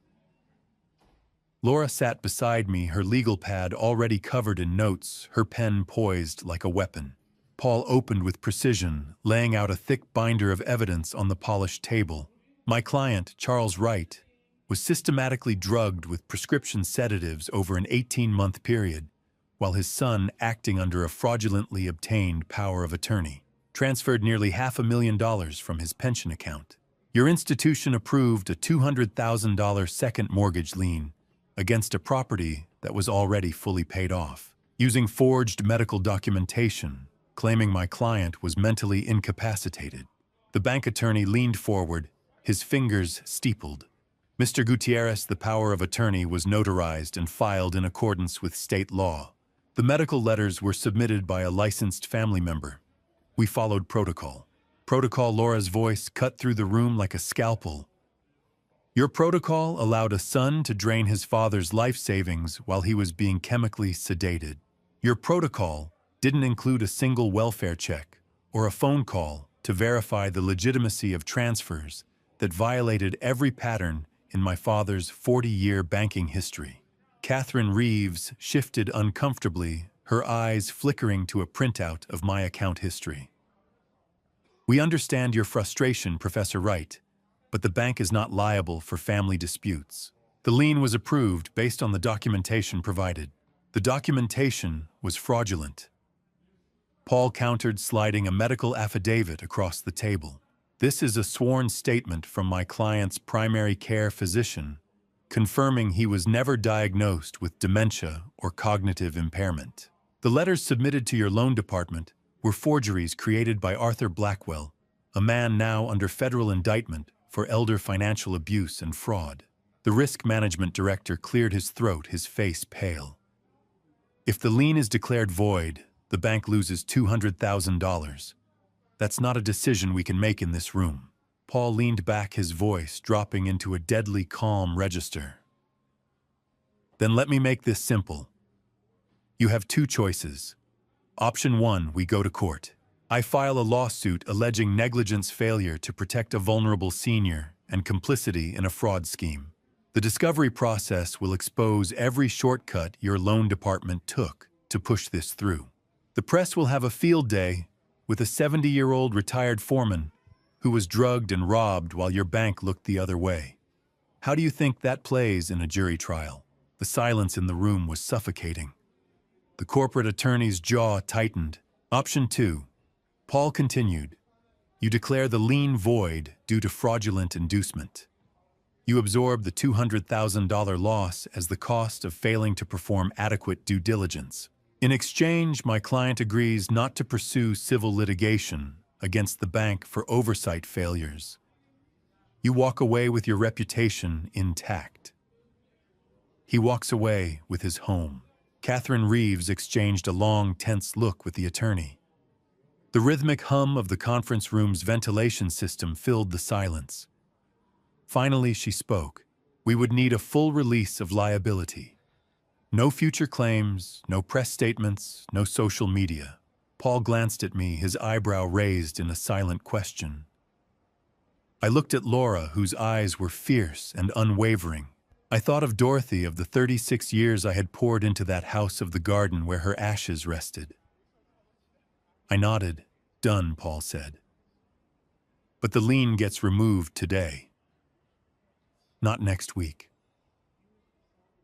Laura sat beside me, her legal pad already covered in notes, her pen poised like a weapon. Paul opened with precision, laying out a thick binder of evidence on the polished table. My client, Charles Wright, was systematically drugged with prescription sedatives over an 18-month period, while his son, acting under a fraudulently obtained power of attorney, transferred nearly $500,000 from his pension account. Your institution approved a $200,000 second mortgage lien against a property that was already fully paid off, using forged medical documentation, claiming my client was mentally incapacitated. The bank attorney leaned forward, his fingers steepled. Mr. Gutierrez, the power of attorney, was notarized and filed in accordance with state law. The medical letters were submitted by a licensed family member. We followed protocol. Protocol, Laura's voice cut through the room like a scalpel. Your protocol allowed a son to drain his father's life savings while he was being chemically sedated. Your protocol didn't include a single welfare check or a phone call to verify the legitimacy of transfers that violated every pattern in my father's 40-year banking history. Catherine Reeves shifted uncomfortably, her eyes flickering to a printout of my account history. We understand your frustration, Professor Wright, but the bank is not liable for family disputes. The lien was approved based on the documentation provided. The documentation was fraudulent. Paul countered, sliding a medical affidavit across the table. This is a sworn statement from my client's primary care physician, confirming he was never diagnosed with dementia or cognitive impairment. The letters submitted to your loan department were forgeries created by Arthur Blackwell, a man now under federal indictment for elder financial abuse and fraud. The risk management director cleared his throat, his face pale. If the lien is declared void, the bank loses $200,000. That's not a decision we can make in this room. Paul leaned back, his voice dropping into a deadly calm register. Then let me make this simple. You have two choices. Option 1, we go to court. I file a lawsuit alleging negligence, failure to protect a vulnerable senior, and complicity in a fraud scheme. The discovery process will expose every shortcut your loan department took to push this through. The press will have a field day with a 70-year-old retired foreman who was drugged and robbed while your bank looked the other way. How do you think that plays in a jury trial? The silence in the room was suffocating. The corporate attorney's jaw tightened. Option 2. Paul continued. You declare the lien void due to fraudulent inducement. You absorb the $200,000 loss as the cost of failing to perform adequate due diligence. In exchange, my client agrees not to pursue civil litigation against the bank for oversight failures. You walk away with your reputation intact. He walks away with his home. Catherine Reeves exchanged a long, tense look with the attorney. The rhythmic hum of the conference room's ventilation system filled the silence. Finally, she spoke. We would need a full release of liability. No future claims, no press statements, no social media. Paul glanced at me, his eyebrow raised in a silent question. I looked at Laura, whose eyes were fierce and unwavering. I thought of Dorothy, of the 36 years I had poured into that house of the garden where her ashes rested. I nodded. Done, Paul said. But the lien gets removed today. Not next week.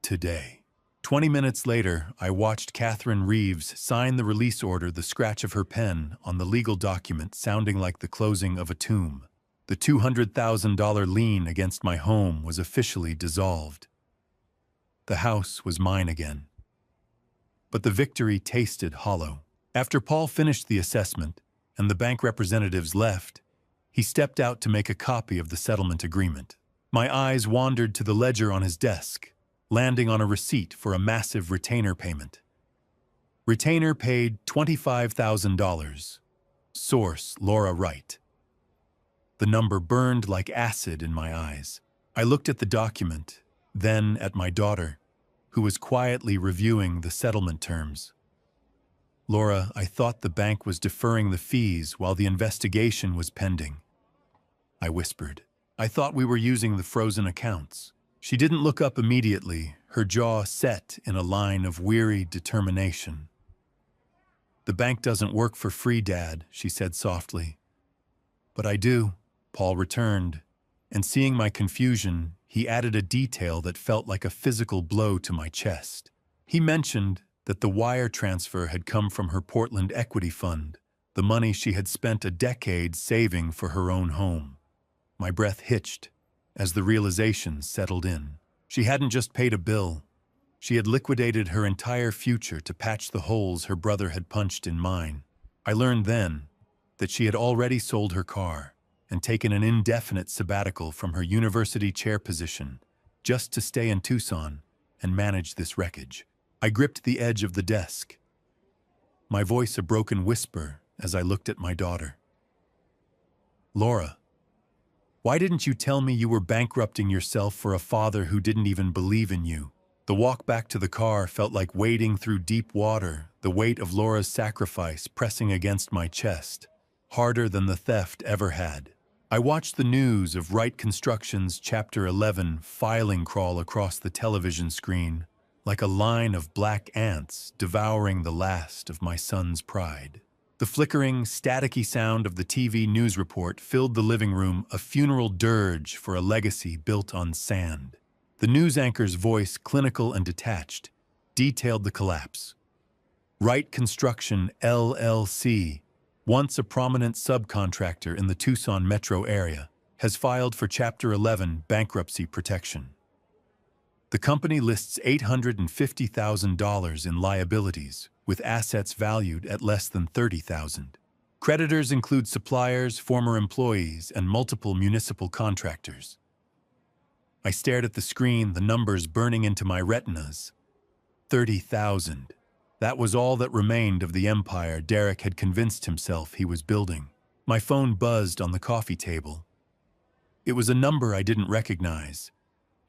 Today. 20 minutes later, I watched Catherine Reeves sign the release order, the scratch of her pen on the legal document sounding like the closing of a tomb. The $200,000 lien against my home was officially dissolved. The house was mine again. But the victory tasted hollow. After Paul finished the assessment and the bank representatives left, he stepped out to make a copy of the settlement agreement. My eyes wandered to the ledger on his desk, landing on a receipt for a massive retainer payment. Retainer paid $25,000. Source, Laura Wright. The number burned like acid in my eyes. I looked at the document, then at my daughter, who was quietly reviewing the settlement terms. Laura, I thought the bank was deferring the fees while the investigation was pending. I whispered. I thought we were using the frozen accounts. She didn't look up immediately, her jaw set in a line of weary determination. The bank doesn't work for free, Dad, she said softly. But I do, Paul returned, and seeing my confusion, he added a detail that felt like a physical blow to my chest. He mentioned that the wire transfer had come from her Portland equity fund, the money she had spent a decade saving for her own home. My breath hitched as the realization settled in. She hadn't just paid a bill. She had liquidated her entire future to patch the holes her brother had punched in mine. I learned then that she had already sold her car and taken an indefinite sabbatical from her university chair position just to stay in Tucson and manage this wreckage. I gripped the edge of the desk, my voice a broken whisper as I looked at my daughter. Laura, why didn't you tell me you were bankrupting yourself for a father who didn't even believe in you? The walk back to the car felt like wading through deep water, the weight of Laura's sacrifice pressing against my chest, harder than the theft ever had. I watched the news of Wright Construction's Chapter 11 filing crawl across the television screen, like a line of black ants devouring the last of my son's pride. The flickering, staticky sound of the TV news report filled the living room, a funeral dirge for a legacy built on sand. The news anchor's voice, clinical and detached, detailed the collapse. Wright Construction, LLC, once a prominent subcontractor in the Tucson metro area, has filed for Chapter 11 bankruptcy protection. The company lists $850,000 in liabilities, with assets valued at less than $30,000. Creditors include suppliers, former employees, and multiple municipal contractors. I stared at the screen, the numbers burning into my retinas. 30,000. That was all that remained of the empire Derek had convinced himself he was building. My phone buzzed on the coffee table. It was a number I didn't recognize,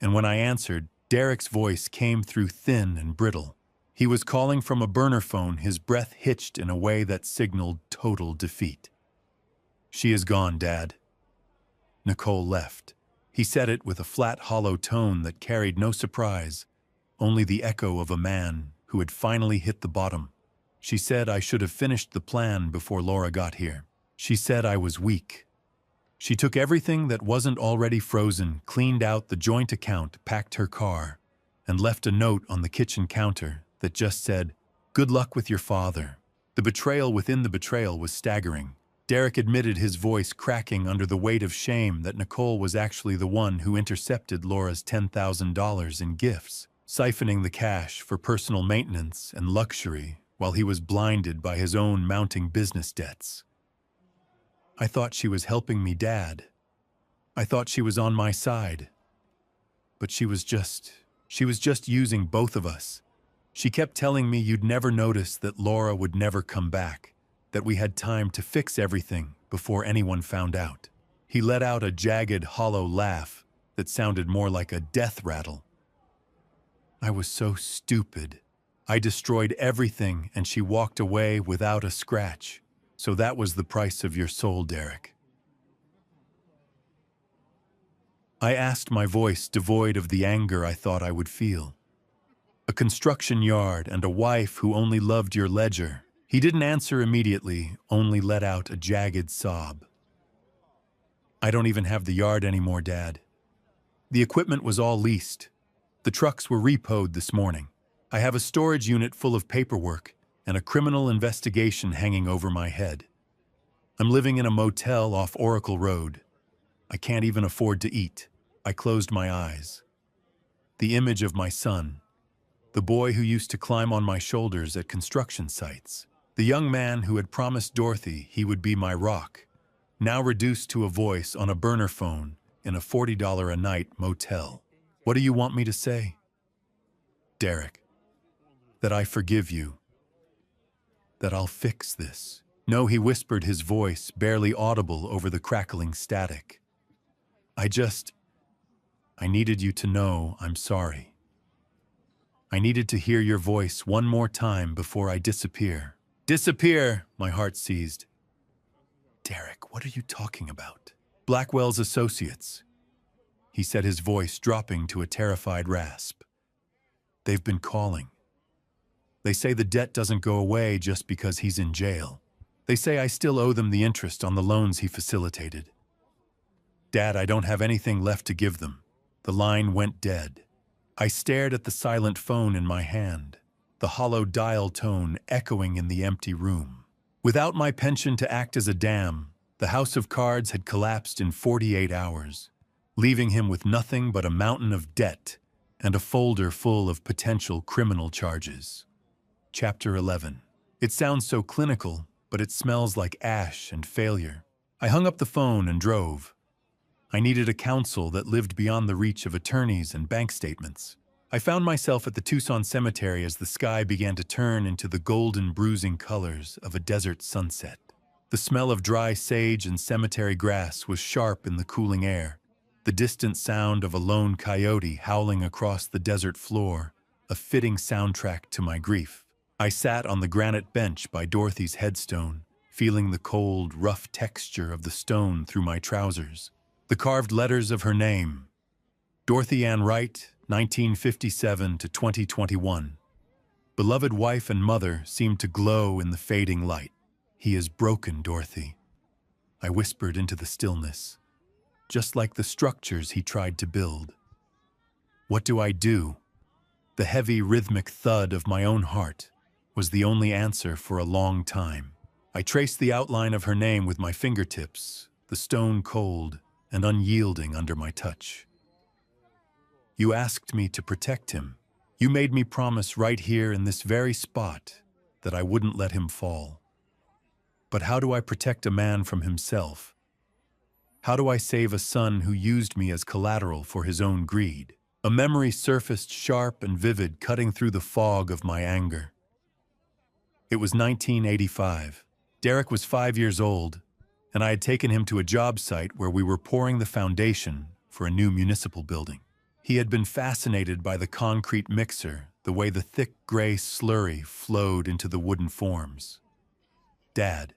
and when I answered, Derek's voice came through thin and brittle. He was calling from a burner phone, his breath hitched in a way that signaled total defeat. She is gone, Dad. Nicole left. He said it with a flat, hollow tone that carried no surprise, only the echo of a man who had finally hit the bottom. She said I should have finished the plan before Laura got here. She said I was weak. She took everything that wasn't already frozen, cleaned out the joint account, packed her car, and left a note on the kitchen counter that just said, "Good luck with your father." The betrayal within the betrayal was staggering. Derek admitted, his voice cracking under the weight of shame, that Nicole was actually the one who intercepted Laura's $10,000 in gifts, siphoning the cash for personal maintenance and luxury while he was blinded by his own mounting business debts. I thought she was helping me, Dad. I thought she was on my side. But she was just using both of us. She kept telling me you'd never notice that Laura would never come back, that we had time to fix everything before anyone found out. He let out a jagged, hollow laugh that sounded more like a death rattle. I was so stupid. I destroyed everything and she walked away without a scratch. So that was the price of your soul, Derek. I asked, my voice devoid of the anger I thought I would feel. A construction yard and a wife who only loved your ledger. He didn't answer immediately, only let out a jagged sob. I don't even have the yard anymore, Dad. The equipment was all leased. The trucks were repoed this morning. I have a storage unit full of paperwork and a criminal investigation hanging over my head. I'm living in a motel off Oracle Road. I can't even afford to eat. I closed my eyes. The image of my son, the boy who used to climb on my shoulders at construction sites, the young man who had promised Dorothy he would be my rock, now reduced to a voice on a burner phone in a $40 a night motel. What do you want me to say? Derek, that I forgive you, that I'll fix this. No, he whispered, his voice barely audible over the crackling static. I needed you to know I'm sorry. I needed to hear your voice one more time before I disappear. Disappear, my heart seized. Derek, what are you talking about? Blackwell's associates, he said, his voice dropping to a terrified rasp. They've been calling. They say the debt doesn't go away just because he's in jail. They say I still owe them the interest on the loans he facilitated. Dad, I don't have anything left to give them. The line went dead. I stared at the silent phone in my hand, the hollow dial tone echoing in the empty room. Without my pension to act as a dam, the house of cards had collapsed in 48 hours, leaving him with nothing but a mountain of debt and a folder full of potential criminal charges. Chapter 11. It sounds so clinical, but it smells like ash and failure. I hung up the phone and drove. I needed a counsel that lived beyond the reach of attorneys and bank statements. I found myself at the Tucson cemetery as the sky began to turn into the golden bruising colors of a desert sunset. The smell of dry sage and cemetery grass was sharp in the cooling air, the distant sound of a lone coyote howling across the desert floor, a fitting soundtrack to my grief. I sat on the granite bench by Dorothy's headstone, feeling the cold, rough texture of the stone through my trousers. The carved letters of her name, Dorothy Ann Wright, 1957 to 2021. Beloved wife and mother seemed to glow in the fading light. He is broken, Dorothy, I whispered into the stillness, just like the structures he tried to build. What do I do? The heavy rhythmic thud of my own heart was the only answer for a long time. I traced the outline of her name with my fingertips, the stone cold and unyielding under my touch. You asked me to protect him. You made me promise right here in this very spot that I wouldn't let him fall. But how do I protect a man from himself? How do I save a son who used me as collateral for his own greed? A memory surfaced sharp and vivid, cutting through the fog of my anger. It was 1985. Derek was 5 years old, and I had taken him to a job site where we were pouring the foundation for a new municipal building. He had been fascinated by the concrete mixer, the way the thick gray slurry flowed into the wooden forms. Dad,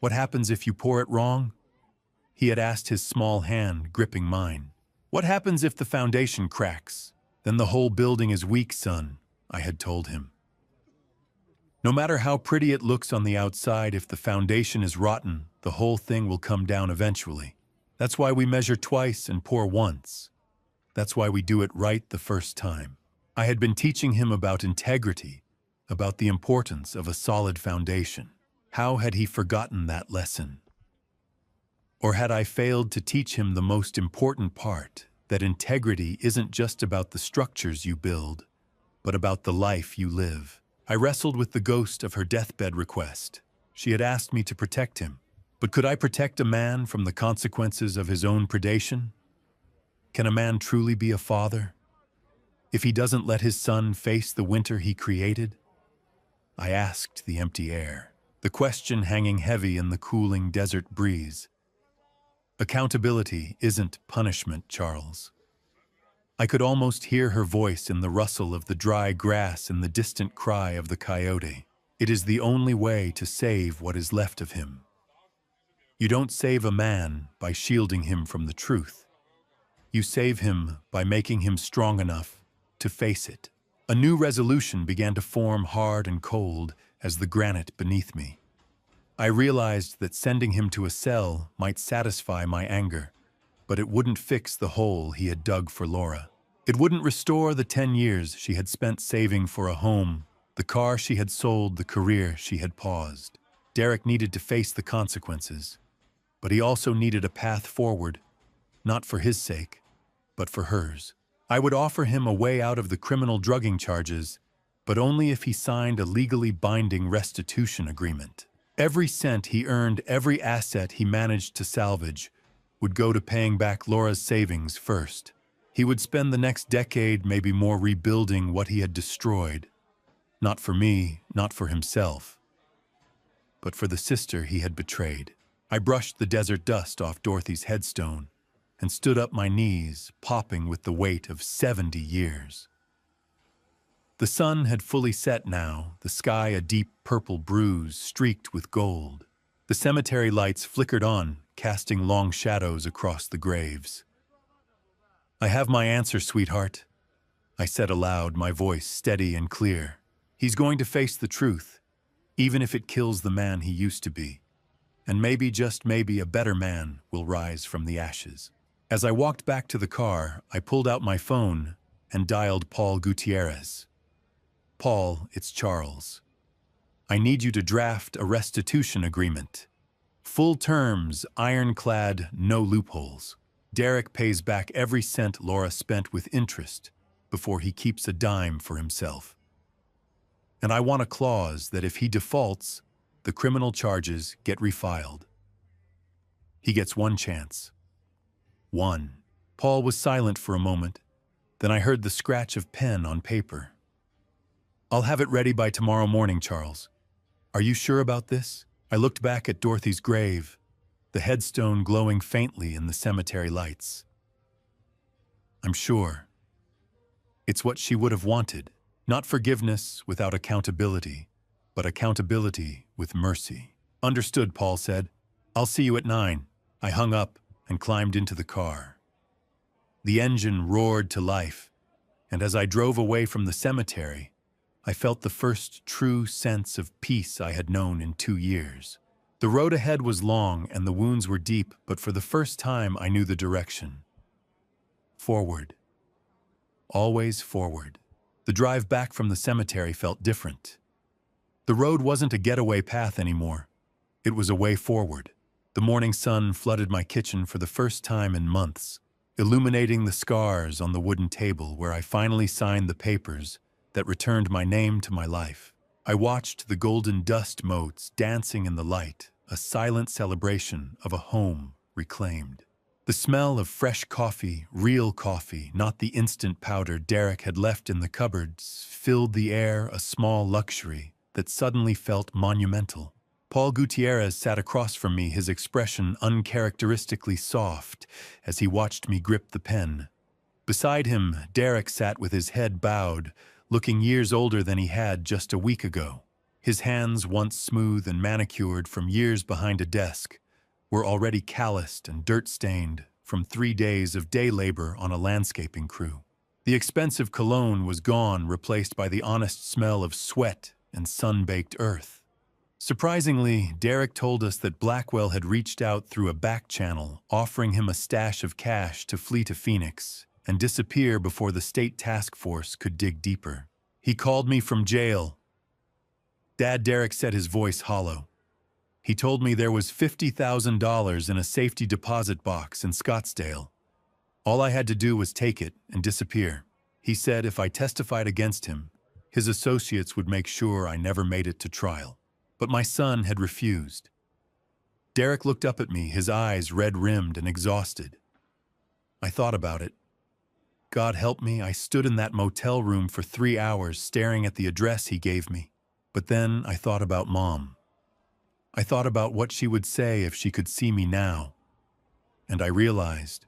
what happens if you pour it wrong? He had asked, his small hand gripping mine. What happens if the foundation cracks? Then the whole building is weak, son, I had told him. No matter how pretty it looks on the outside, if the foundation is rotten, the whole thing will come down eventually. That's why we measure twice and pour once. That's why we do it right the first time. I had been teaching him about integrity, about the importance of a solid foundation. How had he forgotten that lesson? Or had I failed to teach him the most important part, that integrity isn't just about the structures you build, but about the life you live? I wrestled with the ghost of her deathbed request. She had asked me to protect him. But could I protect a man from the consequences of his own predation? Can a man truly be a father if he doesn't let his son face the winter he created? I asked the empty air, the question hanging heavy in the cooling desert breeze. Accountability isn't punishment, Charles. I could almost hear her voice in the rustle of the dry grass and the distant cry of the coyote. It is the only way to save what is left of him. You don't save a man by shielding him from the truth. You save him by making him strong enough to face it. A new resolution began to form, hard and cold as the granite beneath me. I realized that sending him to a cell might satisfy my anger, but it wouldn't fix the hole he had dug for Laura. It wouldn't restore the 10 years she had spent saving for a home, the car she had sold, the career she had paused. Derek needed to face the consequences, but he also needed a path forward, not for his sake, but for hers. I would offer him a way out of the criminal drugging charges, but only if he signed a legally binding restitution agreement. Every cent he earned, every asset he managed to salvage, would go to paying back Laura's savings first. He would spend the next decade, maybe more, rebuilding what he had destroyed. Not for me, not for himself, but for the sister he had betrayed. I brushed the desert dust off Dorothy's headstone and stood up, my knees popping with the weight of 70 years. The sun had fully set now, the sky a deep purple bruise streaked with gold. The cemetery lights flickered on, casting long shadows across the graves. "I have my answer, sweetheart," I said aloud, my voice steady and clear. "He's going to face the truth, even if it kills the man he used to be. And maybe, just maybe, a better man will rise from the ashes." As I walked back to the car, I pulled out my phone and dialed Paul Gutierrez. "Paul, it's Charles. I need you to draft a restitution agreement. Full terms, ironclad, no loopholes. Derek pays back every cent Laura spent with interest before he keeps a dime for himself. And I want a clause that if he defaults, the criminal charges get refiled. He gets one chance. One." Paul was silent for a moment. Then I heard the scratch of pen on paper. "I'll have it ready by tomorrow morning, Charles. Are you sure about this?" I looked back at Dorothy's grave, the headstone glowing faintly in the cemetery lights. "I'm sure. It's what she would have wanted. Not forgiveness without accountability, but accountability with mercy." "Understood," Paul said. "I'll see you at 9. I hung up and climbed into the car. The engine roared to life, and as I drove away from the cemetery, I felt the first true sense of peace I had known in 2 years. The road ahead was long and the wounds were deep, but for the first time I knew the direction. Forward. Always forward. The drive back from the cemetery felt different. The road wasn't a getaway path anymore. It was a way forward. The morning sun flooded my kitchen for the first time in months, illuminating the scars on the wooden table where I finally signed the papers that returned my name to my life. I watched the golden dust motes dancing in the light, a silent celebration of a home reclaimed. The smell of fresh coffee, real coffee, not the instant powder Derek had left in the cupboards, filled the air, a small luxury that suddenly felt monumental. Paul Gutierrez sat across from me, his expression uncharacteristically soft as he watched me grip the pen. Beside him, Derek sat with his head bowed, looking years older than he had just a week ago. His hands, once smooth and manicured from years behind a desk, were already calloused and dirt-stained from 3 days of day labor on a landscaping crew. The expensive cologne was gone, replaced by the honest smell of sweat and sun-baked earth. Surprisingly, Derek told us that Blackwell had reached out through a back channel, offering him a stash of cash to flee to Phoenix and disappear before the state task force could dig deeper. "He called me from jail." Dad, Derek said, his voice hollow. "He told me there was $50,000 in a safety deposit box in Scottsdale. All I had to do was take it and disappear. He said if I testified against him, his associates would make sure I never made it to trial. But my son had refused." Derek looked up at me, his eyes red-rimmed and exhausted. I thought about it. God help me, I stood in that motel room for 3 hours staring at the address he gave me. But then I thought about Mom. I thought about what she would say if she could see me now. And I realized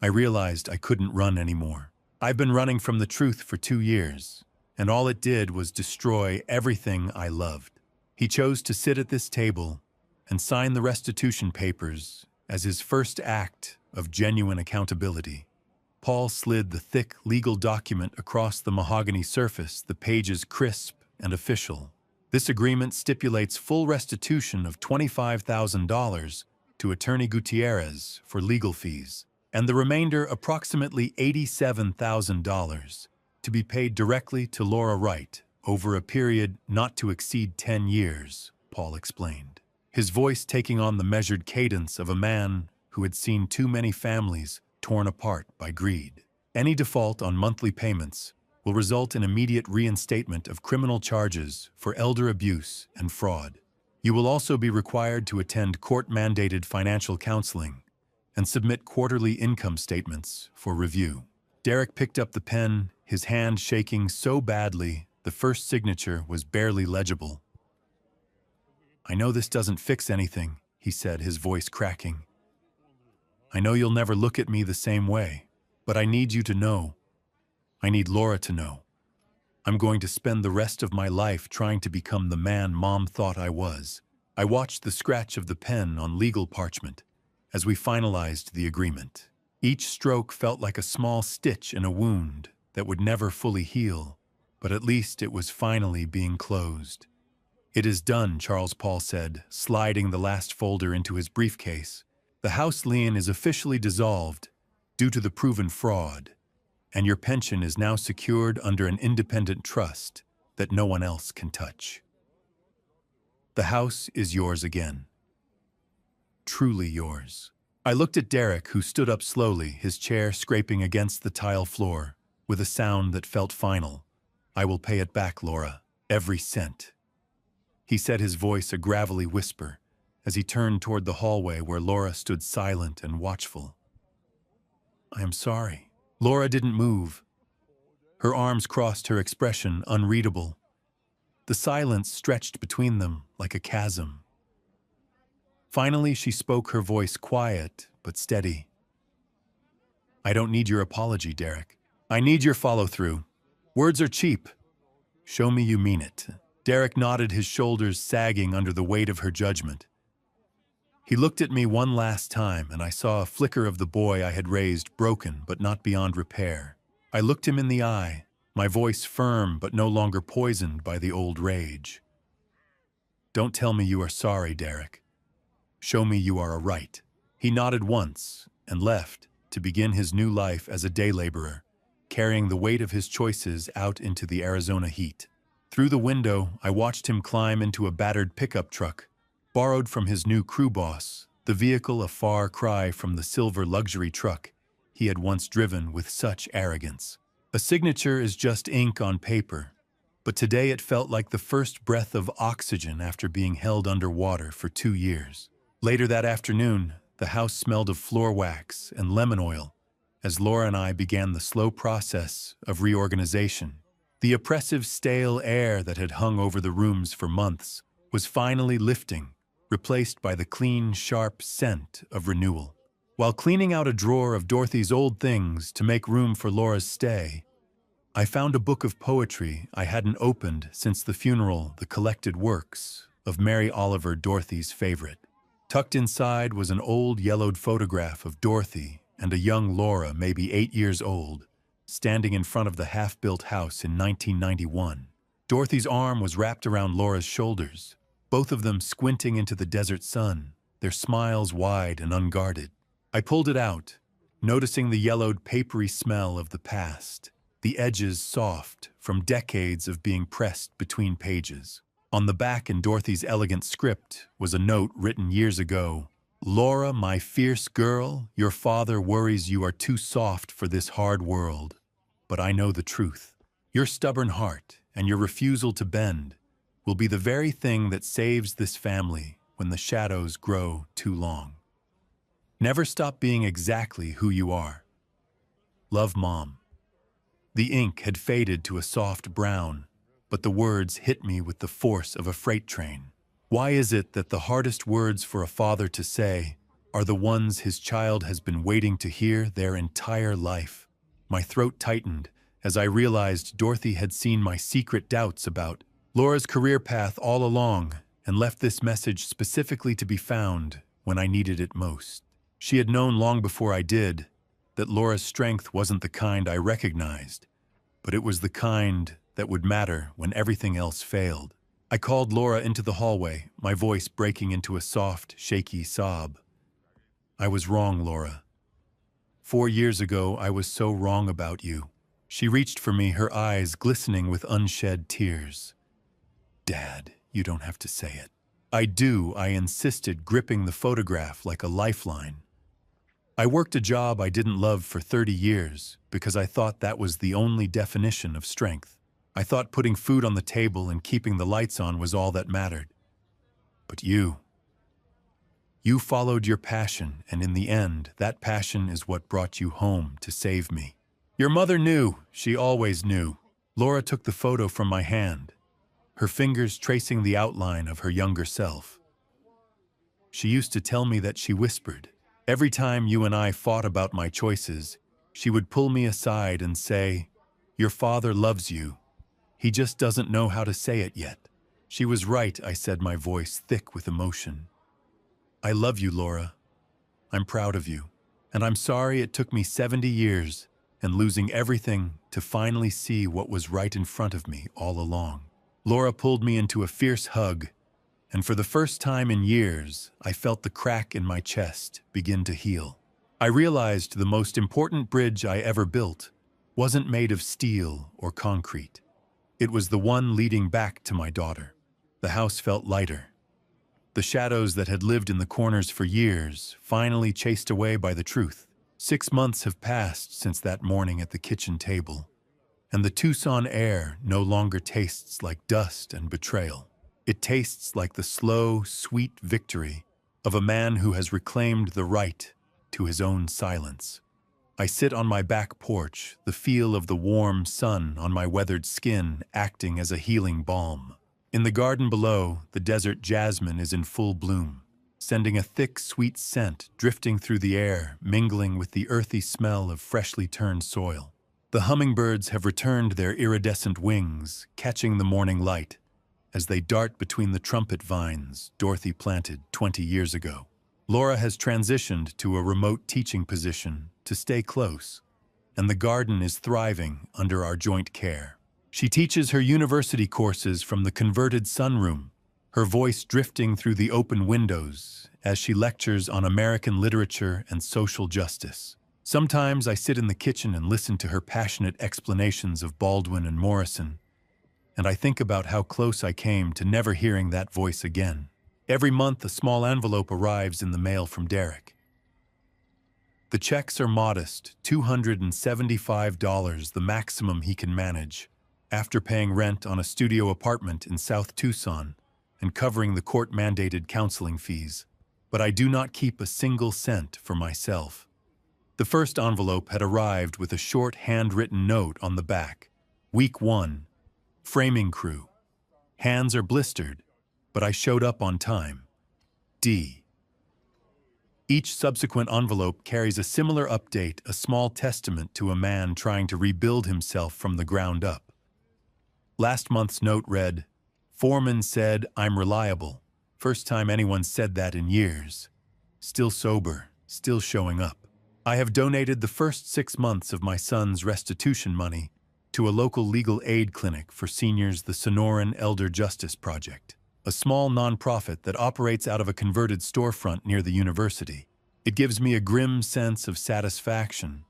I couldn't run anymore. I've been running from the truth for 2 years. And all it did was destroy everything I loved. He chose to sit at this table and sign the restitution papers as his first act of genuine accountability. Paul slid the thick legal document across the mahogany surface, the pages crisp and official. "This agreement stipulates full restitution of $25,000 to Attorney Gutierrez for legal fees, and the remainder, approximately $87,000, to be paid directly to Laura Wright over a period not to exceed 10 years, Paul explained, his voice taking on the measured cadence of a man who had seen too many families torn apart by greed. "Any default on monthly payments will result in immediate reinstatement of criminal charges for elder abuse and fraud. You will also be required to attend court-mandated financial counseling and submit quarterly income statements for review." Derek picked up the pen, his hand shaking so badly the first signature was barely legible. "I know this doesn't fix anything," he said, his voice cracking. "I know you'll never look at me the same way, but I need you to know. I need Laura to know. I'm going to spend the rest of my life trying to become the man Mom thought I was." I watched the scratch of the pen on legal parchment as we finalized the agreement. Each stroke felt like a small stitch in a wound that would never fully heal, but at least it was finally being closed. "It is done," Charles Paul said, sliding the last folder into his briefcase. "The house lien is officially dissolved due to the proven fraud, and your pension is now secured under an independent trust that no one else can touch. The house is yours again. Truly yours." I looked at Derek, who stood up slowly, his chair scraping against the tile floor, with a sound that felt final. "I will pay it back, Laura. Every cent." He said, his voice a gravelly whisper, as he turned toward the hallway where Laura stood silent and watchful. "I am sorry." Laura didn't move. Her arms crossed, her expression unreadable. The silence stretched between them like a chasm. Finally, she spoke, her voice quiet but steady. "I don't need your apology, Derek. I need your follow-through. Words are cheap. Show me you mean it." Derek nodded, his shoulders sagging under the weight of her judgment. He looked at me one last time, and I saw a flicker of the boy I had raised, broken but not beyond repair. I looked him in the eye, my voice firm but no longer poisoned by the old rage. "Don't tell me you are sorry, Derek. Show me you are right." He nodded once and left to begin his new life as a day laborer, carrying the weight of his choices out into the Arizona heat. Through the window, I watched him climb into a battered pickup truck, borrowed from his new crew boss, the vehicle a far cry from the silver luxury truck he had once driven with such arrogance. A signature is just ink on paper, but today it felt like the first breath of oxygen after being held underwater for 2 years. Later that afternoon, the house smelled of floor wax and lemon oil as Laura and I began the slow process of reorganization. The oppressive, stale air that had hung over the rooms for months was finally lifting, replaced by the clean, sharp scent of renewal. While cleaning out a drawer of Dorothy's old things to make room for Laura's stay, I found a book of poetry I hadn't opened since the funeral, the collected works of Mary Oliver, Dorothy's favorite. Tucked inside was an old yellowed photograph of Dorothy and a young Laura, maybe 8 years old, standing in front of the half-built house in 1991. Dorothy's arm was wrapped around Laura's shoulders, both of them squinting into the desert sun, their smiles wide and unguarded. I pulled it out, noticing the yellowed, papery smell of the past, the edges soft from decades of being pressed between pages. On the back, in Dorothy's elegant script, was a note written years ago. "Laura, my fierce girl, your father worries you are too soft for this hard world. But I know the truth. Your stubborn heart and your refusal to bend will be the very thing that saves this family when the shadows grow too long. Never stop being exactly who you are. Love, Mom." The ink had faded to a soft brown, but the words hit me with the force of a freight train. Why is it that the hardest words for a father to say are the ones his child has been waiting to hear their entire life? My throat tightened as I realized Dorothy had seen my secret doubts about Laura's career path all along and left this message specifically to be found when I needed it most. She had known long before I did that Laura's strength wasn't the kind I recognized, but it was the kind that would matter when everything else failed. I called Laura into the hallway, my voice breaking into a soft, shaky sob. "I was wrong, Laura. 4 years ago, I was so wrong about you." She reached for me, her eyes glistening with unshed tears. "Dad, you don't have to say it." "I do," I insisted, gripping the photograph like a lifeline. "I worked a job I didn't love for 30 years because I thought that was the only definition of strength. I thought putting food on the table and keeping the lights on was all that mattered. But you followed your passion, and in the end, that passion is what brought you home to save me. Your mother knew. She always knew." Laura took the photo from my hand, her fingers tracing the outline of her younger self. She used to tell me that she whispered. Every time you and I fought about my choices, she would pull me aside and say, "Your father loves you. He just doesn't know how to say it yet." She was right, I said, my voice thick with emotion. I love you, Laura. I'm proud of you. And I'm sorry it took me 70 years and losing everything to finally see what was right in front of me all along. Laura pulled me into a fierce hug, and for the first time in years, I felt the crack in my chest begin to heal. I realized the most important bridge I ever built wasn't made of steel or concrete. It was the one leading back to my daughter. The house felt lighter. The shadows that had lived in the corners for years finally chased away by the truth. 6 months have passed since that morning at the kitchen table, and the Tucson air no longer tastes like dust and betrayal. It tastes like the slow, sweet victory of a man who has reclaimed the right to his own silence. I sit on my back porch, the feel of the warm sun on my weathered skin acting as a healing balm. In the garden below, the desert jasmine is in full bloom, sending a thick, sweet scent drifting through the air, mingling with the earthy smell of freshly turned soil. The hummingbirds have returned their iridescent wings, catching the morning light as they dart between the trumpet vines Dorothy planted 20 years ago. Laura has transitioned to a remote teaching position to stay close, and the garden is thriving under our joint care. She teaches her university courses from the converted sunroom, her voice drifting through the open windows as she lectures on American literature and social justice. Sometimes I sit in the kitchen and listen to her passionate explanations of Baldwin and Morrison, and I think about how close I came to never hearing that voice again. Every month, a small envelope arrives in the mail from Derek. The checks are modest, $275, the maximum he can manage, after paying rent on a studio apartment in South Tucson and covering the court-mandated counseling fees. But I do not keep a single cent for myself. The first envelope had arrived with a short handwritten note on the back. Week 1. Framing crew. Hands are blistered, but I showed up on time. D. Each subsequent envelope carries a similar update, a small testament to a man trying to rebuild himself from the ground up. Last month's note read, "Foreman said I'm reliable. First time anyone said that in years. Still sober, still showing up. I have donated the first 6 months of my son's restitution money to a local legal aid clinic for seniors, the Sonoran Elder Justice Project, a small nonprofit that operates out of a converted storefront near the university. It gives me a grim sense of satisfaction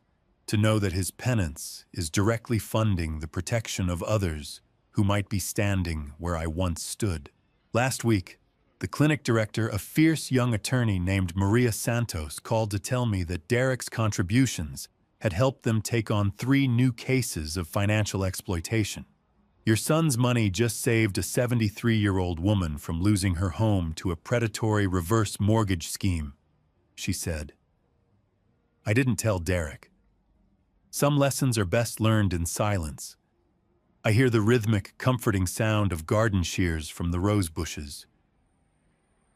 to know that his penance is directly funding the protection of others who might be standing where I once stood." Last week, the clinic director, a fierce young attorney named Maria Santos, called to tell me that Derek's contributions had helped them take on 3 new cases of financial exploitation. "Your son's money just saved a 73-year-old woman from losing her home to a predatory reverse mortgage scheme," she said. I didn't tell Derek. Some lessons are best learned in silence. I hear the rhythmic, comforting sound of garden shears from the rose bushes.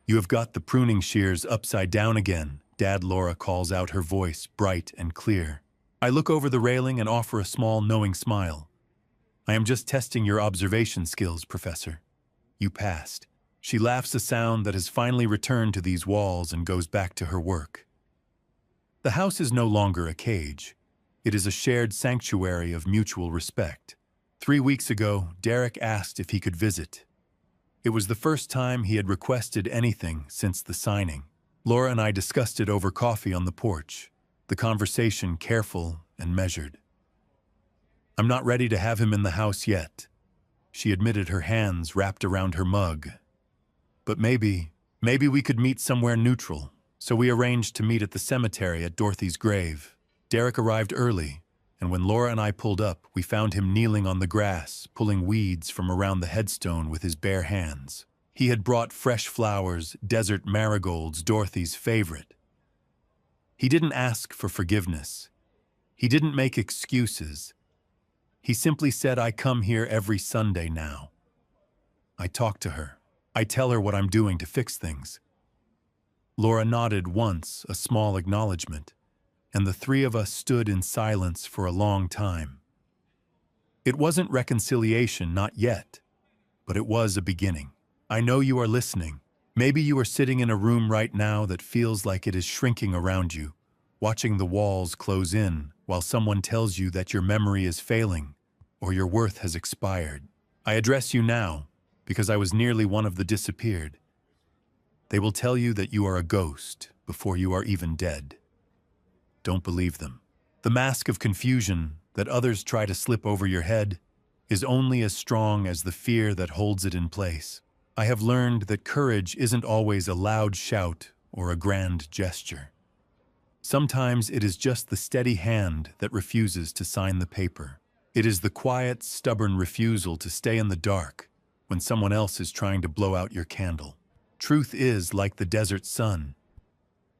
"You have got the pruning shears upside down again," Dad Laura calls out, her voice bright and clear. I look over the railing and offer a small, knowing smile. "I am just testing your observation skills, Professor. You passed." She laughs, a sound that has finally returned to these walls, and goes back to her work. The house is no longer a cage. It is a shared sanctuary of mutual respect. 3 weeks ago, Derek asked if he could visit. It was the first time he had requested anything since the signing. Laura and I discussed it over coffee on the porch, the conversation careful and measured. "I'm not ready to have him in the house yet," she admitted, her hands wrapped around her mug. "But maybe we could meet somewhere neutral." So we arranged to meet at the cemetery at Dorothy's grave. Derek arrived early, and when Laura and I pulled up, we found him kneeling on the grass, pulling weeds from around the headstone with his bare hands. He had brought fresh flowers, desert marigolds, Dorothy's favorite. He didn't ask for forgiveness. He didn't make excuses. He simply said, "I come here every Sunday now." I talk to her. I tell her what I'm doing to fix things. Laura nodded once, a small acknowledgement, and the three of us stood in silence for a long time. It wasn't reconciliation, not yet, but it was a beginning. I know you are listening. Maybe you are sitting in a room right now that feels like it is shrinking around you, watching the walls close in while someone tells you that your memory is failing or your worth has expired. I address you now because I was nearly one of the disappeared. They will tell you that you are a ghost before you are even dead. Don't believe them. The mask of confusion that others try to slip over your head is only as strong as the fear that holds it in place. I have learned that courage isn't always a loud shout or a grand gesture. Sometimes it is just the steady hand that refuses to sign the paper. It is the quiet, stubborn refusal to stay in the dark when someone else is trying to blow out your candle. Truth is like the desert sun.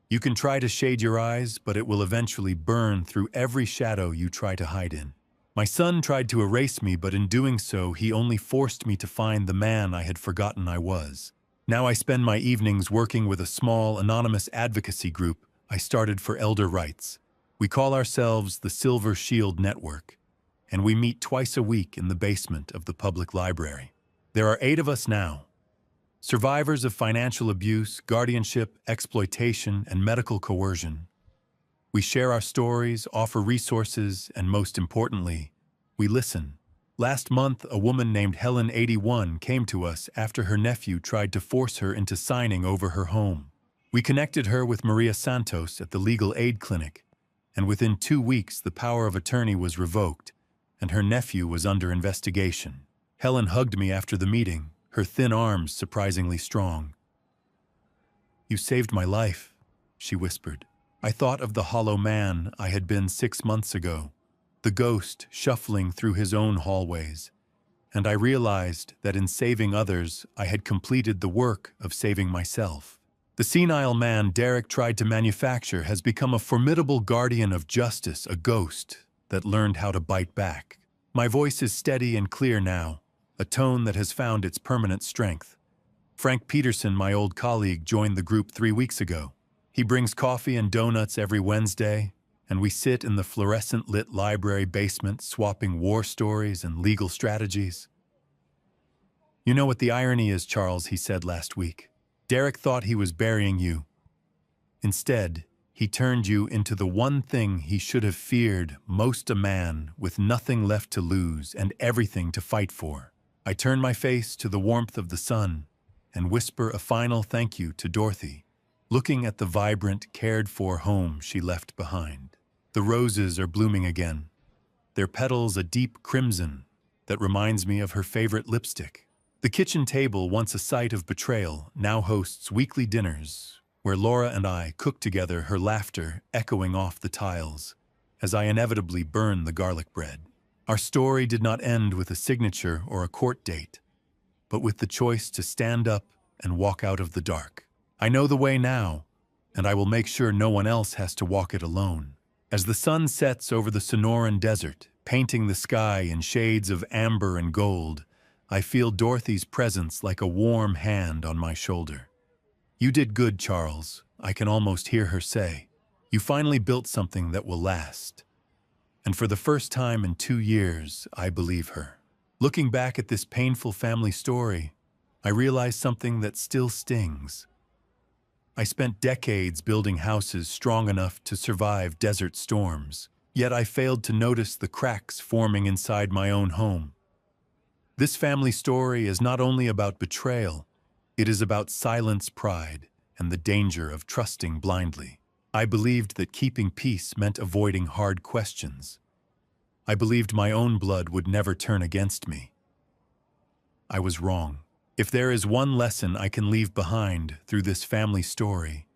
You can try to shade your eyes, but it will eventually burn through every shadow you try to hide in. My son tried to erase me, but in doing so, he only forced me to find the man I had forgotten I was. Now I spend my evenings working with a small, anonymous advocacy group I started for elder rights. We call ourselves the Silver Shield Network, and we meet twice a week in the basement of the public library. There are 8 of us now. Survivors of financial abuse, guardianship, exploitation, and medical coercion. We share our stories, offer resources, and most importantly, we listen. Last month, a woman named Helen, 81, came to us after her nephew tried to force her into signing over her home. We connected her with Maria Santos at the legal aid clinic, and within 2 weeks, the power of attorney was revoked, and her nephew was under investigation. Helen hugged me after the meeting, her thin arms surprisingly strong. "You saved my life," she whispered. I thought of the hollow man I had been 6 months ago, the ghost shuffling through his own hallways, and I realized that in saving others, I had completed the work of saving myself. The senile man Derek tried to manufacture has become a formidable guardian of justice, a ghost that learned how to bite back. My voice is steady and clear now, a tone that has found its permanent strength. Frank Peterson, my old colleague, joined the group 3 weeks ago. He brings coffee and donuts every Wednesday, and we sit in the fluorescent-lit library basement swapping war stories and legal strategies. "You know what the irony is, Charles," he said last week. "Derek thought he was burying you. Instead, he turned you into the one thing he should have feared most, a man with nothing left to lose and everything to fight for." I turn my face to the warmth of the sun and whisper a final thank you to Dorothy, looking at the vibrant, cared-for home she left behind. The roses are blooming again, their petals a deep crimson that reminds me of her favorite lipstick. The kitchen table, once a site of betrayal, now hosts weekly dinners where Laura and I cook together, her laughter echoing off the tiles as I inevitably burn the garlic bread. Our story did not end with a signature or a court date, but with the choice to stand up and walk out of the dark. I know the way now, and I will make sure no one else has to walk it alone. As the sun sets over the Sonoran Desert, painting the sky in shades of amber and gold, I feel Dorothy's presence like a warm hand on my shoulder. "You did good, Charles," I can almost hear her say. "You finally built something that will last." And for the first time in 2 years, I believe her. Looking back at this painful family story, I realize something that still stings. I spent decades building houses strong enough to survive desert storms, yet I failed to notice the cracks forming inside my own home. This family story is not only about betrayal, it is about silence, pride, and the danger of trusting blindly. I believed that keeping peace meant avoiding hard questions. I believed my own blood would never turn against me. I was wrong. If there is one lesson I can leave behind through this family story,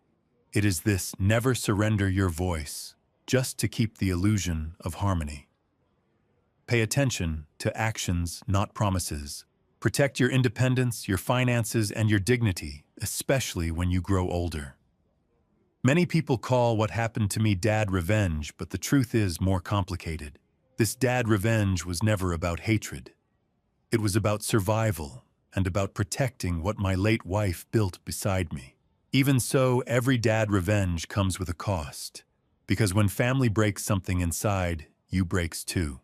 it is this: never surrender your voice just to keep the illusion of harmony. Pay attention to actions, not promises. Protect your independence, your finances, and your dignity, especially when you grow older. Many people call what happened to me dad revenge, but the truth is more complicated. This dad revenge was never about hatred. It was about survival, and about protecting what my late wife built beside me. Even so, every dad revenge comes with a cost, because when family breaks something inside, you breaks too.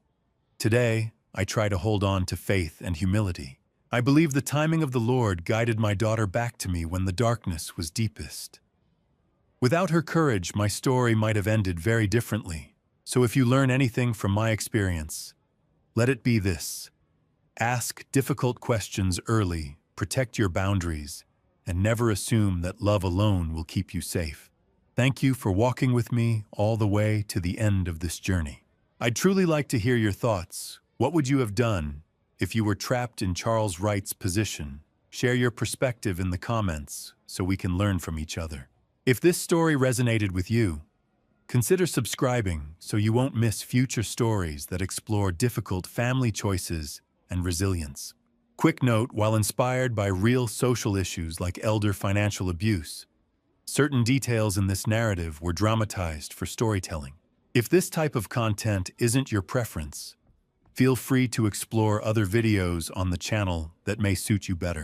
Today, I try to hold on to faith and humility. I believe the timing of the Lord guided my daughter back to me when the darkness was deepest. Without her courage, my story might have ended very differently. So if you learn anything from my experience, let it be this: ask difficult questions early, protect your boundaries, and never assume that love alone will keep you safe. Thank you for walking with me all the way to the end of this journey. I'd truly like to hear your thoughts. What would you have done if you were trapped in Charles Wright's position? Share your perspective in the comments so we can learn from each other. If this story resonated with you, consider subscribing so you won't miss future stories that explore difficult family choices and resilience. Quick note: while inspired by real social issues like elder financial abuse, certain details in this narrative were dramatized for storytelling. If this type of content isn't your preference, feel free to explore other videos on the channel that may suit you better.